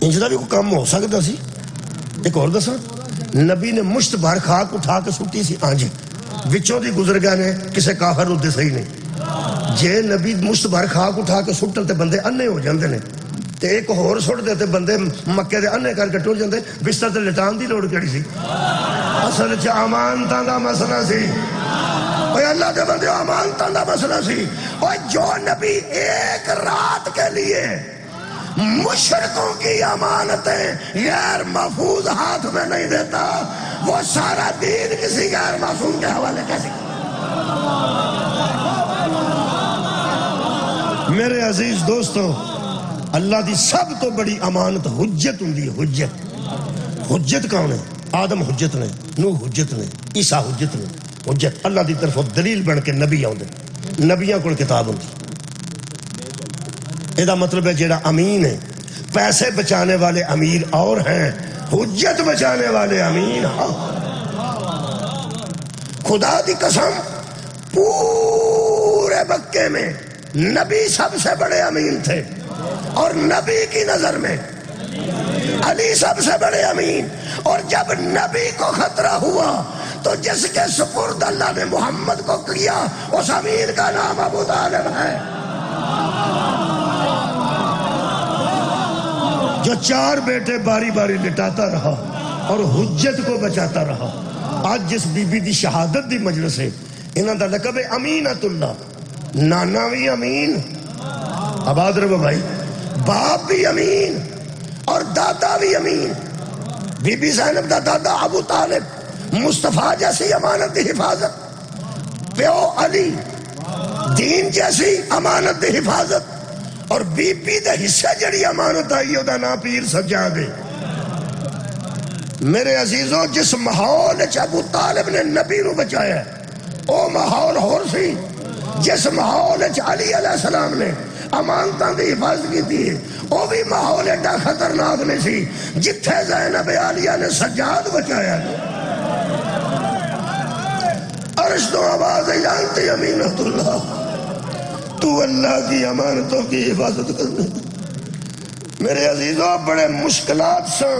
انج دا بھی کوئی کام ہو سکتا سی۔ ایک اور دساں، نبی نے مشت بھر خاک اٹھا کے سٹی سی آنج وچوں دی گزر گئے نے، کسے کافر ادھے صحیح نہیں۔ جے نبی مشت بھر خاک اٹھا کے سٹن تے بندے انے ہو جاندے نے تے ایک ہور سٹ دے تے بندے مکے دے انے کر کے ٹر جاندے، بستر تے لٹان دی لوڑ کیڑی سی؟ اصل چ امانتاں دا مسئلہ سی۔ اوے اللہ دے بندے امانتاں دا مسئلہ سی۔ اوے جو نبی ایک رات کے لیے مشرکوں کی امانتیں غیر محفوظ ہاتھ میں نہیں دیتا، وہ سارا دین کسی غیر معصوم کے حوالے کیسے؟ میرے عزیز دوستوں، اللہ دی سب تو بڑی امانت حجت ہوندی ہے۔ حجت، حجت کون ہے؟ آدم حجت نے، نوح حجت نے، عیسیٰ حجت نے۔ حجت اللہ دی طرف دلیل بن کے نبی آؤندے، نبیاں کول کتاب ہوندی۔ یہ مطلب ہے جیڑا امین ہے، پیسے بچانے والے امیر اور ہیں، حجت بچانے والے امین ہاں۔ خدا دی قسم پورے مکے میں نبی سب سے بڑے امین تھے، اور نبی کی نظر میں علی سب سے بڑے امین۔ اور جب نبی کو خطرہ ہوا تو جس کے سپرد اللہ نے محمد کو کیا اس امین کا نام ابو طالب ہے، جو 4 بیٹے باری باری لٹاتا رہا اور حجت کو بچاتا رہا۔ آج جس بی بی دی شہادت دی مجلس ہے، انہاں دا لقب ہے امینت اللہ۔ نانا بھی امین، آباد رہو بھائی، باپ بھی امین اور دادا بھی امین۔ بی بی زینب دا دادا ابو طالب مصطفیٰ جیسی امانت دی حفاظت، پیو علی دین جیسی امانت دی حفاظت، اور بی بی دے حصہ جڑی امانت آئی دا نام پیر سجاد ہے۔ میرے عزیزوں، جس ماحول ابو طالب نے نبی نو بچایا ہے او ماحول ہور سی۔ جس ماحول علی علیہ السلام نے امانتاں دی حفاظت کی تھی وہ بھی ماحول ایڈا خطرناک نہیں سی جتھے زینب عالیہ نے سجاد بچایا۔ عرش تو آواز ہے جانتی امینت اللہ، تو اللہ کی امانتوں کی حفاظت کرنے۔ میرے عزیزوں، بڑے مشکلات سے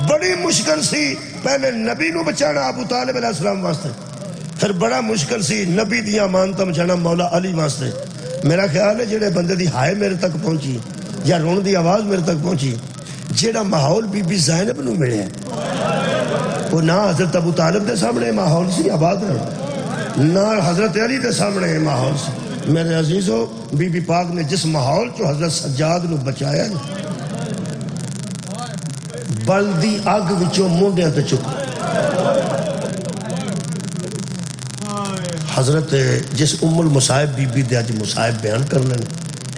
بڑی مشکل سی پہلے نبی نو بچانا ابو طالب علیہ السلام واسطے، پھر بڑا مشکل سی نبی دی امانتاں بچانا مولا علی واسطے۔ میرا خیال ہے جڑے بندے دی ہائے میرے تک پہنچی یا رون دی آواز میرے تک پہنچی، جیڑا ماحول بی بی زینب نو ملے ہیں وہ نہ حضرت ابو طالب دے سامنے ماحول سی آباد رہا، نہ حضرت علی دے سامنے ماحول سی۔ میرے عزیزو، بی بی پاک نے جس ماحول چو حضرت سجاد نو بچایا نا، بلدی اگ وچوں مونڈیاں تے چک حضرت جس ام المصائب بی بی دے اج مصائب بیان کرنے نے،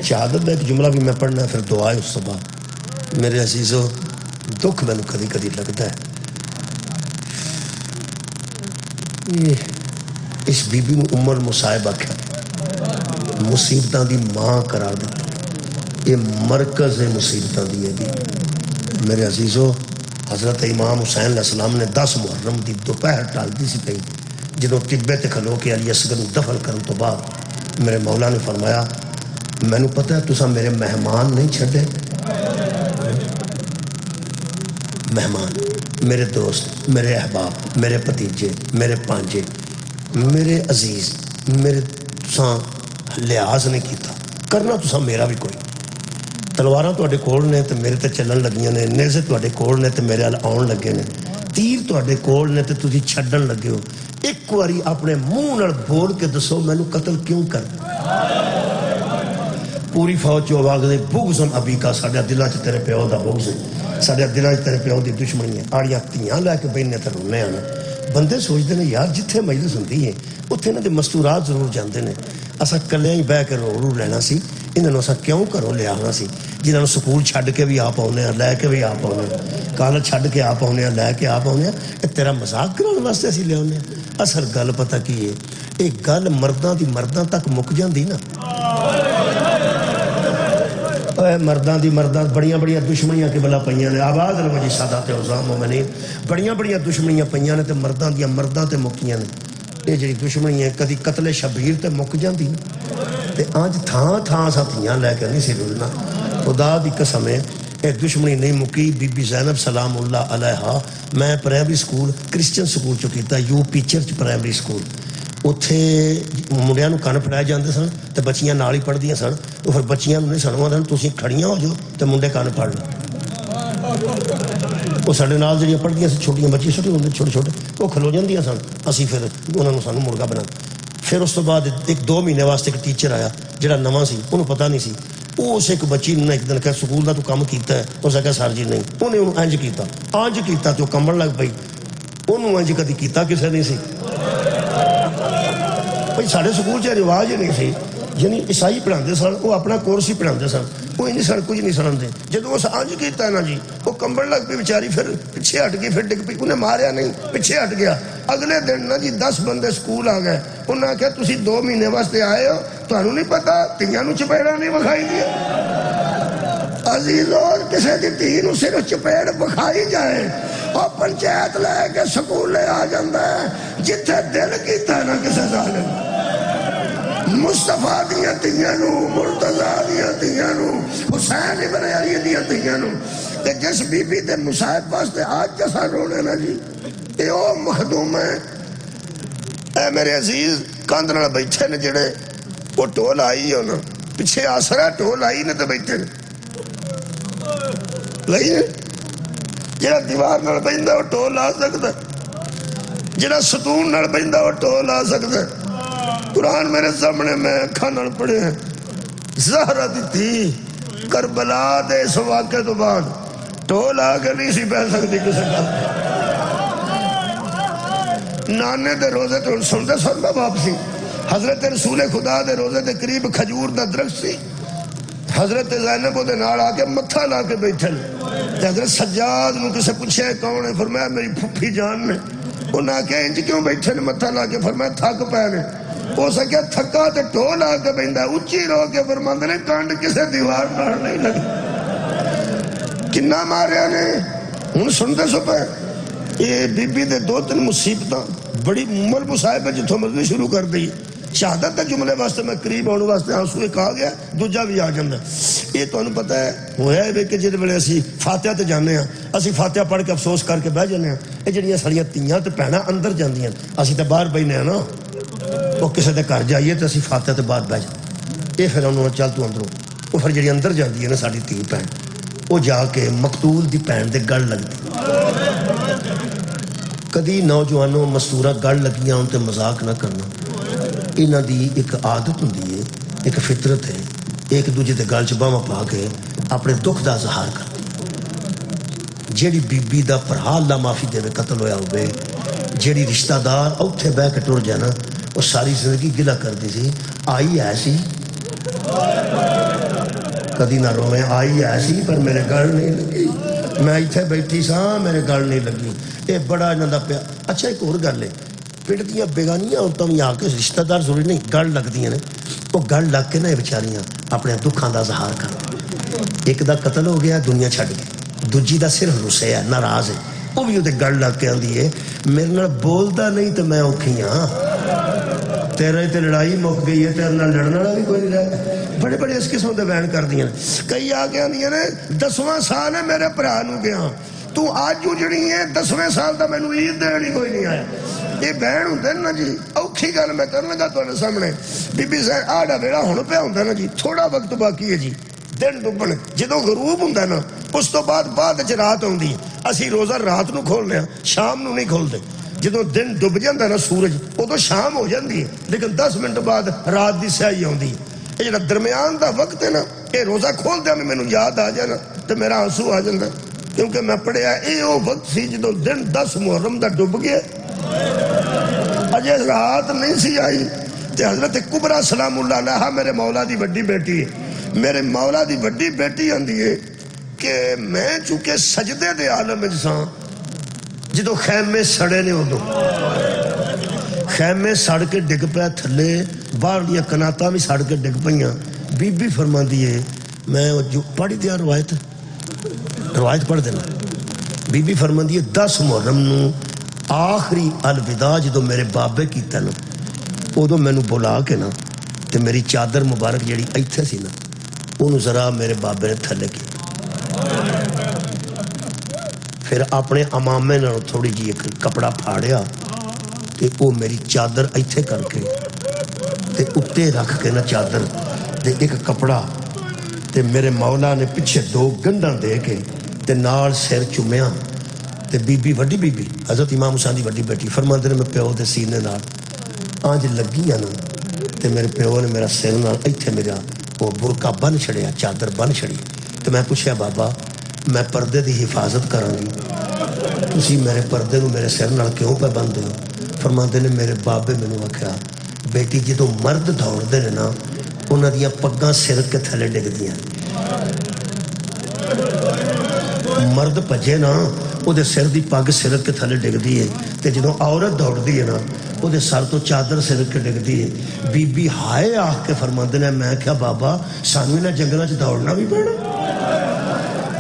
شہادت دا ایک جملہ بھی میں پڑھنا ہے پھر دعا ہے اس سے بعد۔ میرے عزیزو، دکھ میں کدی کدی لگتا ہے اس بی بی نو ام المصائب آکھیا، مصیبتاں دی ماں قرار دیتا، یہ مرکز ہے مصیبتاں دی ہے بی۔ میرے عزیزو، حضرت امام حسین علیہ السلام نے 10 محرم دی دوپہر ٹال دی سی پئی، جنہوں طبے تے کھلو کے علی اصغر دفن کرن تو بعد میرے مولا نے فرمایا، میں نے پتہ ہے تساں میرے مہمان نہیں چھڑے، مہمان میرے دوست، میرے احباب، میرے بھتیجے، میرے پانجے، میرے عزیز، میرے تساں لحاظ نہیں کیتا، کرنا تساں میرا بھی کوئی۔ تلواراں تواڈے کول نے تے میرے تے چلن لگیاں نے، نیزے تواڈے کول نے تے میرے ال آن لگے نے، تیر تواڈے کول نے تے تسی چھڈن لگے ہو۔ ایک واری اپنے منہ نال بول کے دسو مینوں قتل کیوں کر؟ پوری فوج جو آواز دے، بغضن ابی کا، ساڈے دلاں چ تیرے پیو دا بغض ہے، ساڈے دلاں چ تیرے پیو دی دشمنی ہے۔ آڑیاں تیاں لے کے بہنے تے رونے آنا۔ بندے سوچتے ہیں یار جتھے مجلس ہوندی ہے اتنے انہاں دے مستورات ضرور جاندے نے، اساں کلیاں ہی بہ کے رو لینا سی، انہاں نوں اساں کیوں گھروں لے آنا سی؟ جنہوں نے سکول چھڈ کے بھی آپ آنے لے کے بھی آپ آنے کالج چھڈ کے آپ آنے لے کے آپ آنے تیرا مذاق کرانے واسطے اسی لے آنے اصل گل پتہ کی ہے یہ گل مرداں دی مرداں تک مک جاندی نا مرداں دی مرداں بڑیاں بڑیاں دشمنیاں کے بلا پئیاں نے آواز لو جی سادات عظام مومنین بڑیاں بڑیاں دشمنیاں پئیاں نے تے مرداں دیاں مرداں تے مکیاں نے یہ جڑی دشمنیاں کدی قتل شبیر تے مک جاندی نا تے آج تھاں تھاں ساتھیاں لے کے نہیں سی رلنا خدا دی قسم ہے یہ دشمنی نہیں مکی بی بی زینب سلام اللہ علیہا میں پرائمری سکول کرسچن سکول چو کیتا U P church primary school اتھے منڈیاں نو کن پڑھائے جاندے سن تے بچیاں نال ہی پڑھ دیاں سن تو پھر بچیاں نہیں سنوا دن تسی کھڑیاں ہو جو تے منڈے کن پڑھ لو وہ ساڈے نال جڑیاں پڑھ دیاں چھوٹیاں بچیاں چھوٹے چھوٹے وہ کھلو جاندیاں سن اسی پھر انہاں نو سانو مرغا بنا پھر اس تو بعد ایک 2 مہینے واسطے ایک ٹیچر آیا جڑا نواں سی انہوں پتہ نہیں سی اس ایک بچی نے ایک دن کہا سکول دا تو کام کیتا ہے اس نے کہا سر جی نہیں انہیں انج کیتا تو کمبن لگ پئی انہوں انج کدی کیتا کسے نہیں سی بھئی سارے سکول چ رواج ہی نہیں سی یعنی عیسائی پڑھاندے سن وہ اپنا کورس ہی پڑھاندے سن وہ نہیں سن کچھ نہیں سناندے جدوں اس انج کیتا ہے نا جی وہ کمبن لگ پئی بیچاری پھر پیچھے ہٹ گئی پھر ڈگ پئی انہیں ماریا نہیں پیچھے ہٹ گیا اگلے دن نا جی 10 بندے سکول آ گئے انہاں کہا تسی 2 مہینے واسطے آئے ہو تانوں نہیں پتا تیاں نو چپیڑا نہیں بکھائی دیا عزیزو کسے دی تھی نو صرف چپیڑ بکھائی جائے اور پنچایت لے کے سکول لے آ جاندہ ہے جتھے دل کیتا ہے نا کسے ظالم مصطفیٰ دیا تیاں نو مرتضیٰ دیا تیاں نو حسین ابن علی دیا تیاں نو کہ جس بی بی دے مصاحب واسطے آج جیسا رونے نا جی اے او مخدوم ہے اے میرے عزیز کاندھنا بیٹھے نے جڑے وہ ٹول آئی ہے نا پیچھے آسرا ٹول آئی نے تو بیٹھے نے لئی ہے جڑا دیوار نال بیندا وہ ٹول آ سکتا جڑا ستون نال بیندا وہ ٹول آ سکتا قرآن میرے سامنے میں اکھاں نال پڑھے ہیں زہرا دی تھی کربلا دے اس واقعے تو بعد ٹول آ کے نہیں سی پہ سکتی کسے کا نانے دے روزے تو سنتے سنتا واپسی حضرت رسول خدا دے روزے دے قریب کھجور دا درخت سی حضرت زینب دے نال آ کے متھا لا کے بیٹھے حضرت سجاد نو کسے پوچھے کون ہے فرمایا میری پھپھی جان نے انہاں کہ انج کیوں بیٹھے نے متھا لا کے فرمایا تھک پے نے ہو سکیا تھکا تے ٹول آ کے بیندا اونچی رو کے فرماندے نے کانڈ کسے دیوار نال نہیں لگی کنا ماریا نے ہن سنتے سو پے یہ بی بی دے 2-3 مصیبتاں بڑی عمر مصائب جتوں مرضی شروع کر دی شہادت دے جملے واسطے میں قریب ہونے واسطے آنسو ایک آ گیا دوجا بھی آ جاندہ یہ تو انہوں پتہ ہے ہویا ہے کہ جدے بلے اسی فاتحہ تے جانے ہیں اسی فاتحہ پڑھ کے افسوس کر کے بہ جانے ہیں یہ جڑیاں سڑیاں تیاں تے پہنا اندر جاندیاں اسی تے باہر بینے ہیں نا وہ کسے تے کر جائیے تے اسی فاتحہ تے بعد بہ جانے یہ پھر انہوں چل تو اندروں وہ پھر جڑی اندر جاندی ہے نا ساڑی تی پہن وہ جا کے مقتول دی پہن دے گڑ لگ دی کدی نوجوانوں مستورہ گڑ لگیاں ان تے مذاق نہ کرنا انہاں دی ایک عادت ہوندی ہے ایک فطرت ہے ایک دوجے دے گل چ باواں پا کے اپنے دکھ دا اظہار کرتے جیڑی بی بی دا پرہا اللہ معافی دے قتل ہویا ہوئے جیڑی رشتہ دار اوتھے بہ کے ٹر جانا وہ ساری زندگی گلہ کر دی سی آئی ایسی کدی نہ رویں آئی ایسی پر میرے گڑ نہیں لگی میں ایتھے بیٹھی سا میرے گل نہیں لگی یہ بڑا انہوں دا پیا اچھا ایک اور گل ہے پیٹ دیا بیگانیاں عورتوں میں آ کے رشتہ دار ضروری نہیں گل لگتی ہیں وہ گل لگ کے نا بیچاریاں اپنے دکھاں دا اظہار کر ایک دا قتل ہو گیا دنیا چھڈ گئی دوجی دا صرف رسے ہے ناراض ہے وہ بھی وہ گل لگ کے آندی ہے میرے نال بولدا نہیں تو میں اوکھی ہاں تیرے تے لڑائی مک گئی ہے تیرے نال لڑن والا بھی کوئی نہیں رہا بڑے بڑے اس قسم دے بیان کر دیاں کئی آ کے آندیاں نے 10واں سال ہے میرے بھرا نو گیا تو آج اجڑی ہے 10ویں سال دا مینوں عید دین ہی کوئی نہیں آیا یہ بہن ہوندے نا جی اوکھی گل میں کرن لگا تواڈے سامنے بی بی صاحب آڑا ویلا ہن پیا ہوندا نا جی تھوڑا وقت باقی ہے جی دن ڈبن جدوں غروب ہوندا نا اس تو بعد وچ رات ہوندی اسی روزہ رات نو کھولنے شام نو نہیں کھولدے جدوں دن ڈب جاندا نا سورج ادوں شام ہو جاندی ہے لیکن 10 منٹ بعد رات دی سیاہی آوندی ہے یہ جڑا درمیان دا وقت ہے نا یہ روزہ کھولدے میں مینوں یاد آ جانا تے میرا آنسو آ جاندا کیونکہ میں پڑھیا یہ وہ وقت سی جدوں دن 10 محرم دا ڈب گیا اجے رات نہیں سی آئی تے حضرت کبرا سلام اللہ علیہ میرے مولا دی بڑی بیٹی ہے میرے مولا دی بڑی بیٹی آندی ہے کہ میں چونکہ سجدے دے عالم میں جساں جدو خیمے سڑے نے ادو خیمے سڑ کے ڈگ پہ تھلے باہر دیا کناتاں بھی سڑ کے ڈگ پئیاں بی بی فرماندی ہے میں جو پڑھی دیا روایت پڑھ دینا بی بی فرماندی ہے 10 محرم نو آخری الوداع جدو میرے بابے کیتا نا ادو مینو بلا کے نا تے میری چادر مبارک جیڑی ایتھے سی نا انہوں ذرا میرے بابے نے تھلے کی پھر اپنے امامے نہ تھوڑی جی ایک کپڑا پھاڑیا تے وہ میری چادر ایتھے کر کے تے اتے رکھ کے نا چادر تے ایک کپڑا تے میرے مولا نے پچھے 2 گنڈاں دے کے تے نال سر چومیا تے بی بی وڈی بی بی حضرت امام حسین دی وڈی بیٹی فرماندے نے میں پیو دے سینے نال آنج لگی نا تے میرے پیو نے میرا سر نال ایتھے میرا وہ برقع بن چھڑیا چادر بن چھڑی تے میں پوچھیا بابا میں پردے دی حفاظت کراں گی تسی میرے پردے نو میرے سر نال کیوں پہ بندے ہو فرماندے نے میرے بابے مینوں آکھیا بیٹی جدو مرد دوڑ دے نے نا انہاں دیاں پگاں سر کے تھلے ڈگ دیاں مرد بھجے نا وہ دے سر دی پگ سر کے تھلے ڈگ دی ہے تے جدو عورت دوڑ دی ہے نا وہ دے سر تو چادر سر کے ڈگ دی ہے بی بی ہائے آہ کے فرماندے نے میں کہا بابا سانو انہاں جنگلاں چ دوڑنا بھی پینا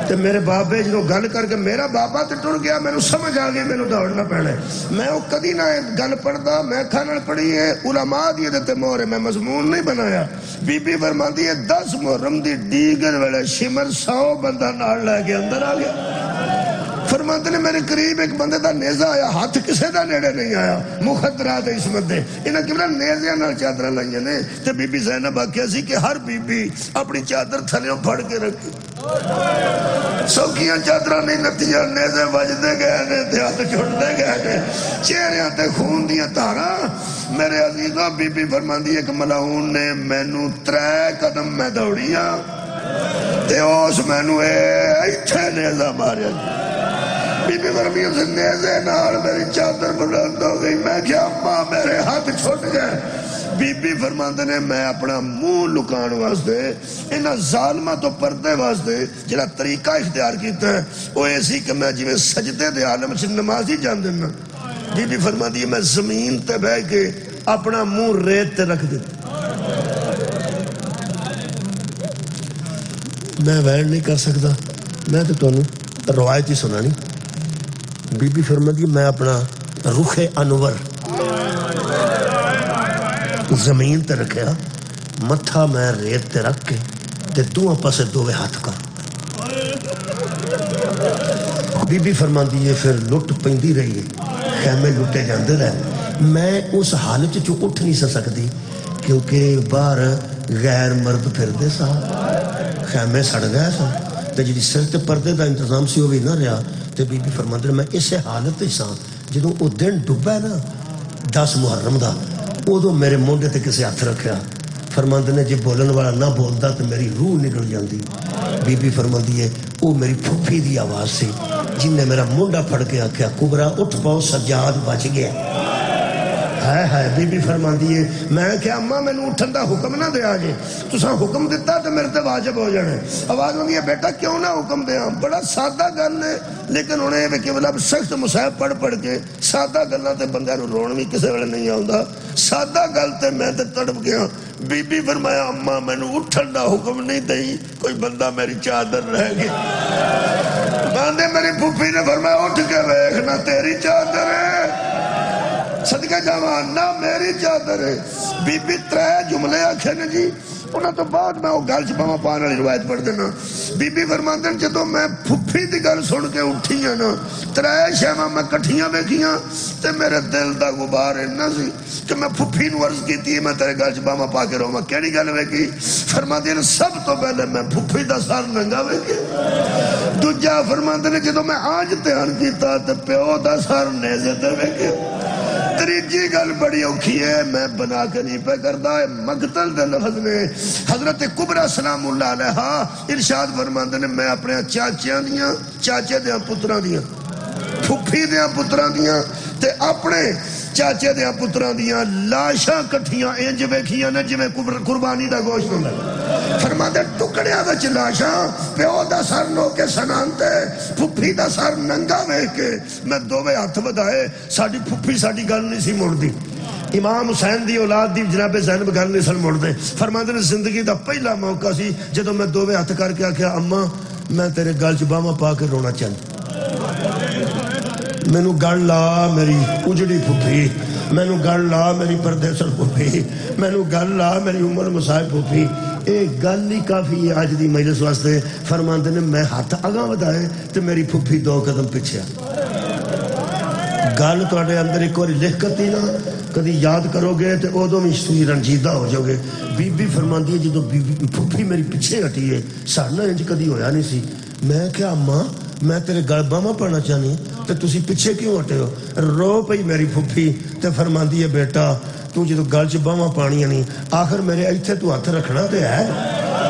تے میرے بابے جنہوں گل کر کے میرا بابا تے ٹر گیا میں سمجھ آ گئی میں دوڑنا پینا میں وہ کدی نہ گل پڑھدا میں کھانل پڑھی ہے علماء دی تے مہر میں مضمون نہیں بنایا بی بی فرماندی ہے 10 محرم دی دیگر ویلے شمر 100 بندہ نال لے کے اندر آ گیا فرماندے نے میرے قریب ایک بندے دا نیزہ آیا ہاتھ کسے دا نیڑے نہیں آیا مخدرات عصمت دے انہاں کیوں نیزیاں نال چادر لائیاں نے تے بی بی زینب آکھیا سی کہ ہر بی بی اپنی چادر تھلیوں پھڑ کے رکھی سوکیاں چادرہ نہیں نتیاں نیزے وجدے گئے نے دیات چھوڑتے گئے نے چہریاں تے خون دیا تارا میرے عزیزہ بی بی فرماندی ایک ملعون نے مینو 3 قدم میں دوڑیاں تے اس مینو ایتھے نیزہ ماریا بی بی فرماندی سے نیزے نال میری چادر بلند ہو گئی میں کیا اماں میرے ہاتھ چھوٹ گئے بی بی فرماندے نے میں اپنا منہ لکان واسطے انہاں ظالمہ تو پردے واسطے جڑا طریقہ اختیار کیتا ہے وہ ایسی کہ میں جویں سجدے دے عالم سے نمازی جان دینا بی بی فرماندی ہے میں زمین تے بہ کے اپنا منہ ریت تے رکھ دیتا میں ویل نہیں کر سکتا میں تو تانوں روایت ہی سنانی بی بی فرماندی ہے میں اپنا رخ انور زمین تے رکھیا متھا میں ریت تے رکھ کے تے دوہاں پاسے دووے ہاتھ کر بی بی فرماندی ہے پھر لٹ پیندی رہی ہے خیمے لٹے جاندے رہے میں اس حالت چو اٹھ نہیں سکتی کیونکہ باہر غیر مرد پھر دے سا خیمے سڑ گئے سا تے جی سر تے پردے دا انتظام سی ہوئی نہ رہا تے بی بی فرماندی میں اسے حالت ہی سا جدوں او دن ڈوبا ہے نا 10 محرم دا ادو میرے مونڈے تے کسے ہاتھ رکھیا فرماندے نے جی بولن والا نہ بولدا تو میری روح نکل جاندی بی بی فرماندی ہے وہ میری پھوپھی دی آواز سی جن نے میرا مونڈا پھڑ کے آکھیا کبرا اٹھ پاؤ سجاد بچ گیا ہائے ہائے بی بی فرماندی ہے میں کہ اماں میں اٹھن دا حکم نہ دیا جے تساں حکم دیتا تو میرے تے واجب ہو جانے آواز ہوندی ہے بیٹا کیوں نہ حکم دیا بڑا سادہ گل ہے لیکن انہیں کہ مطلب سخت مصائب پڑھ کے سادہ گلاں تے بندے نوں رون بھی کسے ویلے نہیں آوندا سادہ گل تے میں تے تڑپ گیا بی بی فرمایا اماں مینوں اٹھن دا حکم نہیں دئی کوئی بندہ میری چادر رہ گیا باندے میری پھوپھی نے فرمایا اٹھ کے ویکھ نہ تیری چادر ہے صدقہ جوان نہ میری چادر ہے بی بی 3 جملے آکھے نے جی انہاں تو بعد میں وہ گل چھپاواں پانے والی روایت پڑھ دینا بی بی فرماندے نے جدوں میں پھپھی دی گل سن کے اٹھی ہاں نا 3 شیواں میں کٹھیاں ویکھیاں تے میرے دل دا غبار اتنا سی کہ میں پھپھی نوں عرض کیتی میں تیرے گل چھپاواں پا کے رہواں کیڑی گل ویکھی فرماندے نے سب تو پہلے میں پھپھی دا سر ننگا ویکھیا دوجا فرماندے نے جدوں میں آج دھیان کیتا تے پیو دا سر نیزے تے ویکھیا تریجی گل بڑی اوکھی ہے میں بنا کے نہیں پہ کردا ہے مقتل دے لفظ نے حضرت کبرا سلام اللہ علیہ ارشاد فرماندے نے میں اپنے چاچیاں دیاں چاچے دیاں پتراں دیاں پھپھی دیاں پتراں دیاں تے اپنے چاچے دیا پتران دیا لاشاں کٹھیاں انج ویکھیاں نے جویں قربانی دا گوشت ہوندا فرماندے ٹکڑیاں وچ لاشاں پیو دا سر نو کے سنانتے پھپھی دا سر ننگا ویکھ کے میں دوویں ہاتھ ودائے ساڈی پھپھی ساڈی گل نہیں سی مڑدی امام حسین دی اولاد دی جناب زینب گل نہیں سن مڑدے فرماندے نے زندگی دا پہلا موقع سی جدوں میں دوویں ہاتھ کر کے آکھیا اماں میں تیرے گل چ باواں پا کے رونا چاہندا مینوں گل لا میری اجڑی پھپھی مینوں گل لا میری پردیسر پھپھی مینوں گل لا میری عمر مصائب پھپھی اے گل ہی کافی ہے اج دی مجلس واسطے فرماندے نے میں ہاتھ اگاں ودائے تے میری پھپھی 2 قدم پیچھے گل تواڈے اندر ایک بار لکھ کتی نا کدی یاد کرو گے تے ادوں بھی تسی رنجیدہ ہو جاؤ گے بی بی فرماندی ہے جدوں پھپھی میری پیچھے ہٹی ہے ساڈا انج کدی ہویا نہیں سی میں کہا اماں میں تیرے گل باواں پانا چاہنی تے تسی پیچھے کیوں ہٹے ہو رو پئی میری پھپھی تے فرماندی ہے بیٹا تو جدوں گل چ باواں پانیاں نہیں آخر میرے ایتھے تو ہاتھ رکھنا تے ہے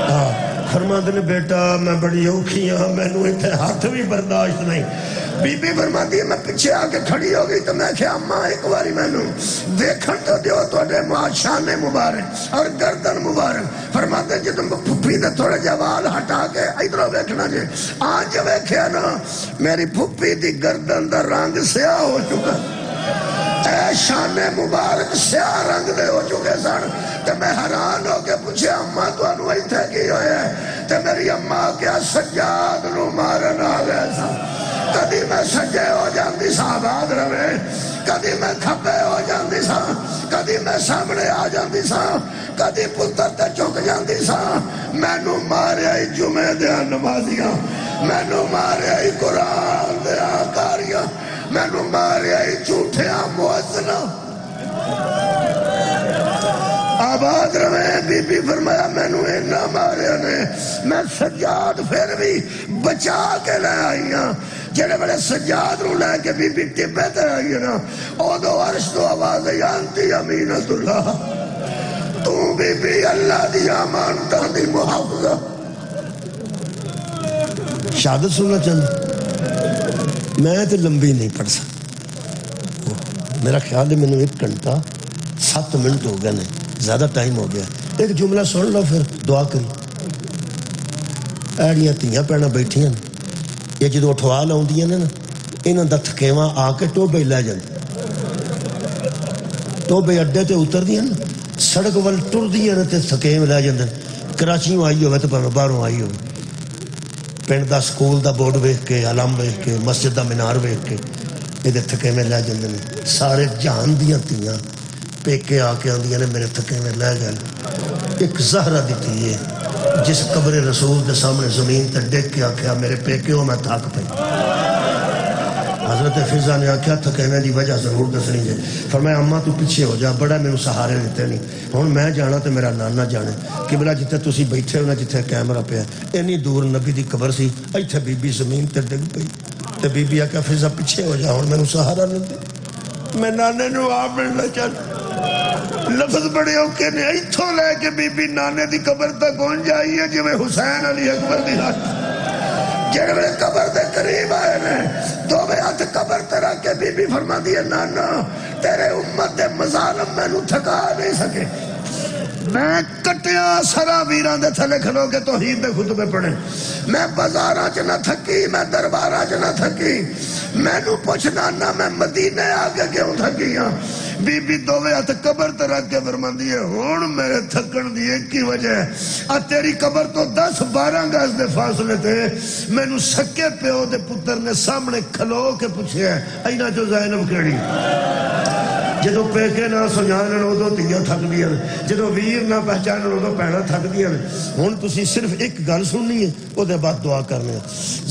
ہاں فرماندے نے بیٹا میں بڑی اوکھی ہاں مینوں ایتھے ہاتھ بھی برداشت نہیں بی بی فرماندی ہے میں پیچھے آ کے کھڑی ہو گئی تو میں کہا اماں ایک باری مینوں دیکھن تو دیو تواڈے ماں شان مبارک اور گردن مبارک فرماندے جدوں پھپھی دے تھوڑے جے وال ہٹا کے ادھروں ویکھنا جے آج ویکھیا نا میری پھپھی دی گردن دا رنگ سیاہ ہو چکا اے شان مبارک سیاہ رنگ دے ہو چکے سن تے میں حیران ہو کے پوچھیا اماں تانوں ایتھے کی ہویا ہے تے میری اماں کیا سجاد نو مارن آ گئے سن کدی میں سجے ہو جاندی سا آباد رہے کدی میں کھبے ہو جاندی سا کدی میں سامنے آ جاندی سا کدی پتر تے چک جاندی سا مینوں ماریا ہی جمعے دیا نمازیاں مینوں ماریا ہی قرآن دیا کاریاں مینوں ماریا ہی جھوٹیاں مؤذناں آباد رہے بی بی فرمایا مینوں اینا ماریا نے میں سجاد پھر بھی بچا کے لے آئی ہاں جڑے بڑے سجاد نو لے کے بی بی ٹبے تے آئی ہے نا اودو عرش تو آواز ہے انتی امینت اللہ تو بی بی اللہ دی امانتاں دی محافظہ شہادت سننا چاہتا میں تے لمبی نہیں پڑھ سکتا میرا خیال ہے میں نے 1 گھنٹہ 7 منٹ ہو گئے نے زیادہ ٹائم ہو گیا ایک جملہ سن لو پھر دعا کری ایڑیاں تیاں پینا بیٹھیاں یہ جدو اٹھوا لاؤندیاں نے نا انہاں دا تھکیواں آ کے ٹوبے لے جاندے ٹوبے اڈے تے اتر دیاں نا سڑک وال ٹر دیاں نے تے تھکیو لے جاندے کراچیوں آئی ہوئے تے پاویں باہروں آئی ہوئے پنڈ دا سکول دا بورڈ ویکھ کے علم ویکھ کے مسجد دا مینار ویکھ کے یہ تھکیویں لے جاندے نے سارے جہان دیاں تیاں پیکے آ کے آندیاں نے میرے تھکیویں لے گئے ایک زہرا دیتی ہے جس قبر رسول کے سامنے زمین تے ڈگ کے آکھیا میرے پیکیوں میں تھک پئی حضرت فضا نے آکھیا تھکیویں دی وجہ ضرور دسنی جے فرمایا اماں تو پیچھے ہو جا بڑا میرے سہارے دیتے نہیں ہن میں جانا تے میرا نانا جانے قبلہ جتھے تسی بیٹھے ہو نا جتھے کیمرہ پیا اینی دور نبی دی قبر سی ایتھے بی بی زمین تے ڈگ پئی تے بی بی آکھیا فضا پیچھے ہو جا ہن میرے سہارا نہیں دے میں نانے نو آپ ملنا چاہتا لفظ بڑے اوکے نے ایتھوں لے کے بی بی نانے دی قبر تک پہنچ جائی ہے جو میں حسین علی اکبر دی لاشت جڑے بڑے قبر دے قریب آئے نے دو میں ہاتھ قبر تے رکھ کے بی بی فرما دی نانا تیرے امت دے مظالم مینوں تھکا نہیں سکے میں کٹیا سرا ویران دے تھلے کھلو کے توحید دے خطبے پڑھے میں بازاراں چ نہ تھکی میں درباراں چ نہ تھکی مینوں پوچھ نانا میں مدینے آگے کیوں تھکی ہاں بی بی دوویں ہاتھ قبر تے رکھ کے فرماندی ہے ہن میرے تھکن دی ایک ہی وجہ ہے آ تیری قبر تو 10-12 گز دے فاصلے تے مینوں سکے پیو دے پتر نے سامنے کھلو کے پوچھیا ہے اینا جو زینب کیڑی جدو پیکے نہ سجانن ادو تیاں تھک دیاں جدو ویر نہ پہچانن ادو پینا تھک دیاں ہن تسی صرف ایک گل سننی ہے او دے بعد دعا کرنی ہے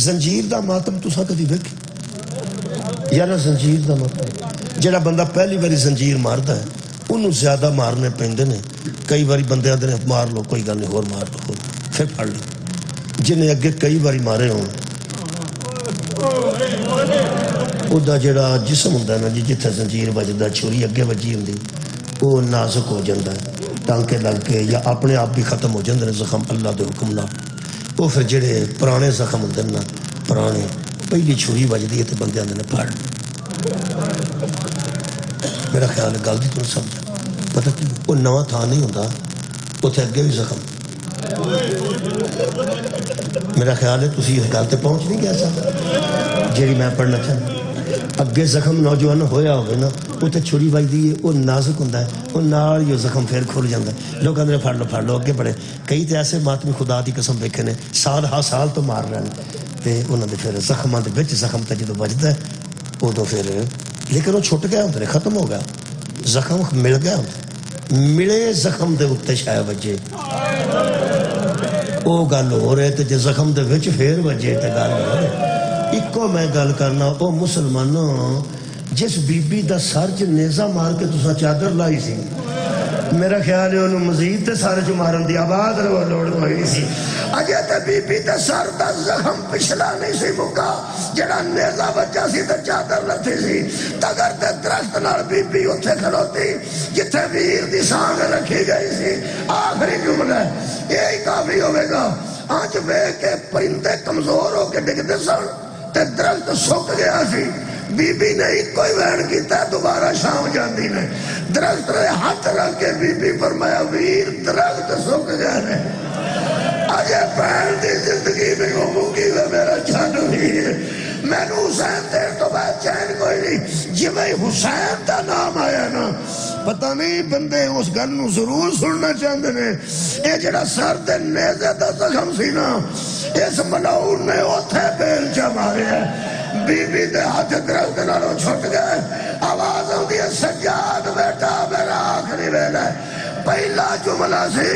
زنجیر دا ماتم تساں کدی ویکھی یا نہ زنجیر دا ماتم جڑا بندہ پہلی باری زنجیر ماردا ہے انہوں زیادہ مارنے پیندے نے کئی باری بندے آندے نے مار لو کوئی گل نہیں ہور مار لو پھر پھڑ لو جنہیں اگے کئی باری مارے ہوں او دا جڑا جسم ہوندا ہے نا جی جتھے زنجیر وجدا چھری اگے وجی ہوندی وہ نازک ہو جاندا ہے ٹانکے لگ کے یا اپنے آپ بھی ختم ہو جاندے نے زخم اللہ دے حکم نال وہ پھر جڑے پرانے زخم ہوندے نا پرانے پہلی چھری وجدی ہے تے بندے آندے نے پھڑ میرا خیال ہے گل کی تم سمجھا پتہ کی وہ نواں تھان نہیں ہوتا اتنے اگے بھی زخم میرا خیال ہے تسی اس گل تے پہنچ نہیں گیا سا جیڑی میں پڑھنا چاہنا اگے زخم نوجوان ہویا ہوئے نا اتنے چھری بجتی ہے وہ نازک ہوتا ہے وہ نال ہی زخم پھر کھل جاتا ہے لوگ آدھے پھڑ لو اگے بڑھے کئی تو ایسے ماتمی خدا دی قسم دیکھے نے سال ہا سال تو مار رہے ہیں تے انہوں نے پھر زخماں دے وچ زخم تے جدوں بجدا ہے ادو پھر لیکن وہ چھٹ گیا ہوتا ہے ختم ہو گیا زخم مل گیا ہوتا ملے زخم دے اتنے شاید وجے وہ گل ہو رہے تے جے زخم دے وچ پھر وجے تے گل ہو رہے ایکو میں گل کرنا او مسلمانوں جس بی بی دا سر چ نیزہ مار کے تسا چادر لائی سی میرا خیال ہے انہوں مزید تے سارے چ مارن دی آواز لوڑ ہوئی سی اجے تے بی بی تے سر دا زخم پچھلا نہیں سی مکا جڑا نیزہ بچا سی تے چادر لتھی سی تگر تے درخت نال بی بی اتھے کھلوتی جتھے ویر دی سانگ رکھی گئی سی آخری جملہ یہی کافی ہوئے گا آج بے کے پرندے کمزور ہو کے ڈگتے سن تے درخت سک گیا سی بی بی نے کوئی وین کیتا دوبارہ شام جاندی نے درخت نے ہاتھ رکھ کے بی بی فرمایا ویر درخت سک گیا نے اجے پہن دی زندگی میں وہ مکی ہوئے میرا چھانو نہیں ہے میں نے حسین دیر تو بعد چین کوئی نہیں جی میں حسین دا نام آیا نا پتہ نہیں بندے اس گل نو ضرور سننا چاہتے نے اے جڑا سر دے نیزے دا زخم سی نا اس ملعون نے اتھے بیل چا مارے ہے بی بی دے ہاتھ درخت نالوں چھٹ گئے آواز ہوتی ہے سجاد بیٹا میرا آخری ویلا ہے پہلا جملہ سی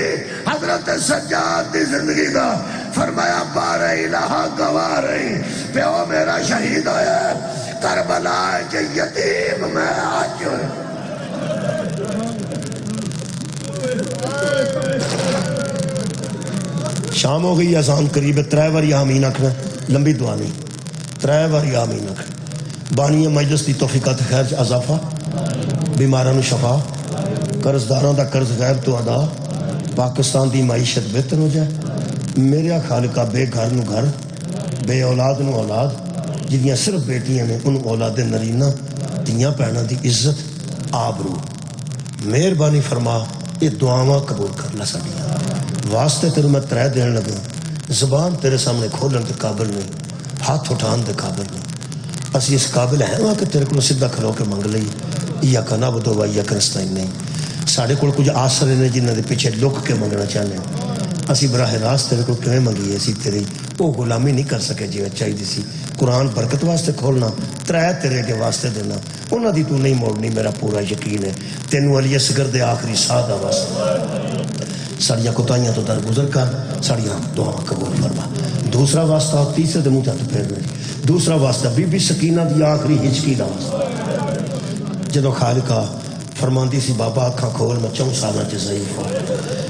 حضرت سجاد دی زندگی دا فرمایا بارہ الہ گواہ رہی پیو میرا شہید ہویا ہے کربلا کے یتیم میں آج ہوئے شام ہو گئی اذان قریب ترائیور یا آمین اکھنا لمبی دعا نہیں ترائیور یا آمین اکھنا بانی مجلس دی توفیقات خیر اضافہ بیماران شفا قرضداروں دا قرض غیر تو ادا پاکستان دی معیشت بہتر ہو جائے میرا خالقہ بے گھر نو گھر بے اولاد نو اولاد جنیاں صرف بیٹیاں نے ان اولاد نرینہ دیاں پہنا دی عزت آبرو مہربانی فرما یہ دعاواں قبول کر لا سکیا واسطے تیرے میں ترے دین لگا زبان تیرے سامنے کھولن دے قابل نہیں ہاتھ اٹھان دے قابل نہیں اسی اس قابل ہیں وہاں کہ تیرے کو سدھا کھلو کے منگ لئی یا کا نعبدو و یا کا نستعین نہیں ساڑھے کو کچھ آسرے نے جنہاں دے پیچھے لک کے منگنا چاہنے اسی براہ راست تیرے کو کیوں منگی اسی تیری وہ غلامی نہیں کر سکے جو چاہی دی سی قرآن برکت واسطے کھولنا ترے تیرے کے واسطے دینا انہاں دی تو نہیں موڑنی میرا پورا یقین ہے تینو علی اصغر دے آخری سادہ واسطے ساڑیاں کتائیاں تو درگزر کر ساڑیاں دعا قبول فرما دوسرا واسطہ تیسرے دے منہ تے پھیرنے دوسرا واسطہ بی بی سکینہ دی آخری ہچکی دا واسطہ جدو خالقہ فرماندی سی بابا اکھاں کھول میں 4 سالہ چ ضعیف ہوں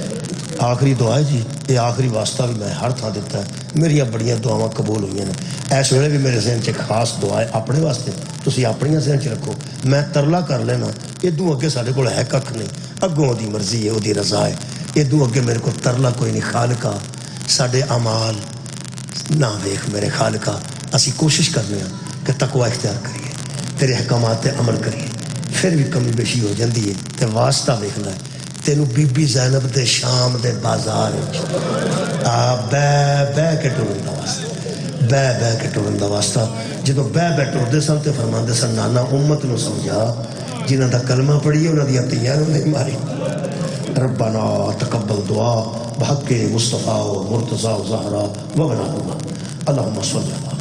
آخری دعا ہے جی یہ آخری واسطہ بھی میں ہر تھا دیتا ہے میری بڑیاں دعاواں قبول ہوئی ہیں ایس ویلے بھی میرے ذہن چ خاص دعا ہے اپنے واسطے تسی اپنی ذہن چ رکھو میں ترلا کر لینا ادوں اگے سارے کول ہے ککھ نہیں اگوں دی مرضی ہے دی رضا ہے ادوں اگے میرے کو ترلا کوئی نہیں خالقہ ساڈے اعمال نہ ویکھ میرے خالقہ اسی کوشش کرنے ہیں کہ تقوی اختیار کریے تیرے احکامات تے عمل کریے پھر بھی کمی بیشی ہو جاندی ہے تے واسطہ ویکھنا ہے تینو بی بی زینب دے شام دے بازار بے کے ٹرن دا واسطہ بے کے ٹرن دا واسطہ جدو بے ٹردے سن تے فرماندے سن نانا امت نو سمجھا جنہاں دا کلمہ پڑھیے انہاں دی عطیہ نو نہیں ماری ربنا تقبل دعا بحق مصطفیٰ و مرتضیٰ و زہرا و بناہما اللہم صلی اللہ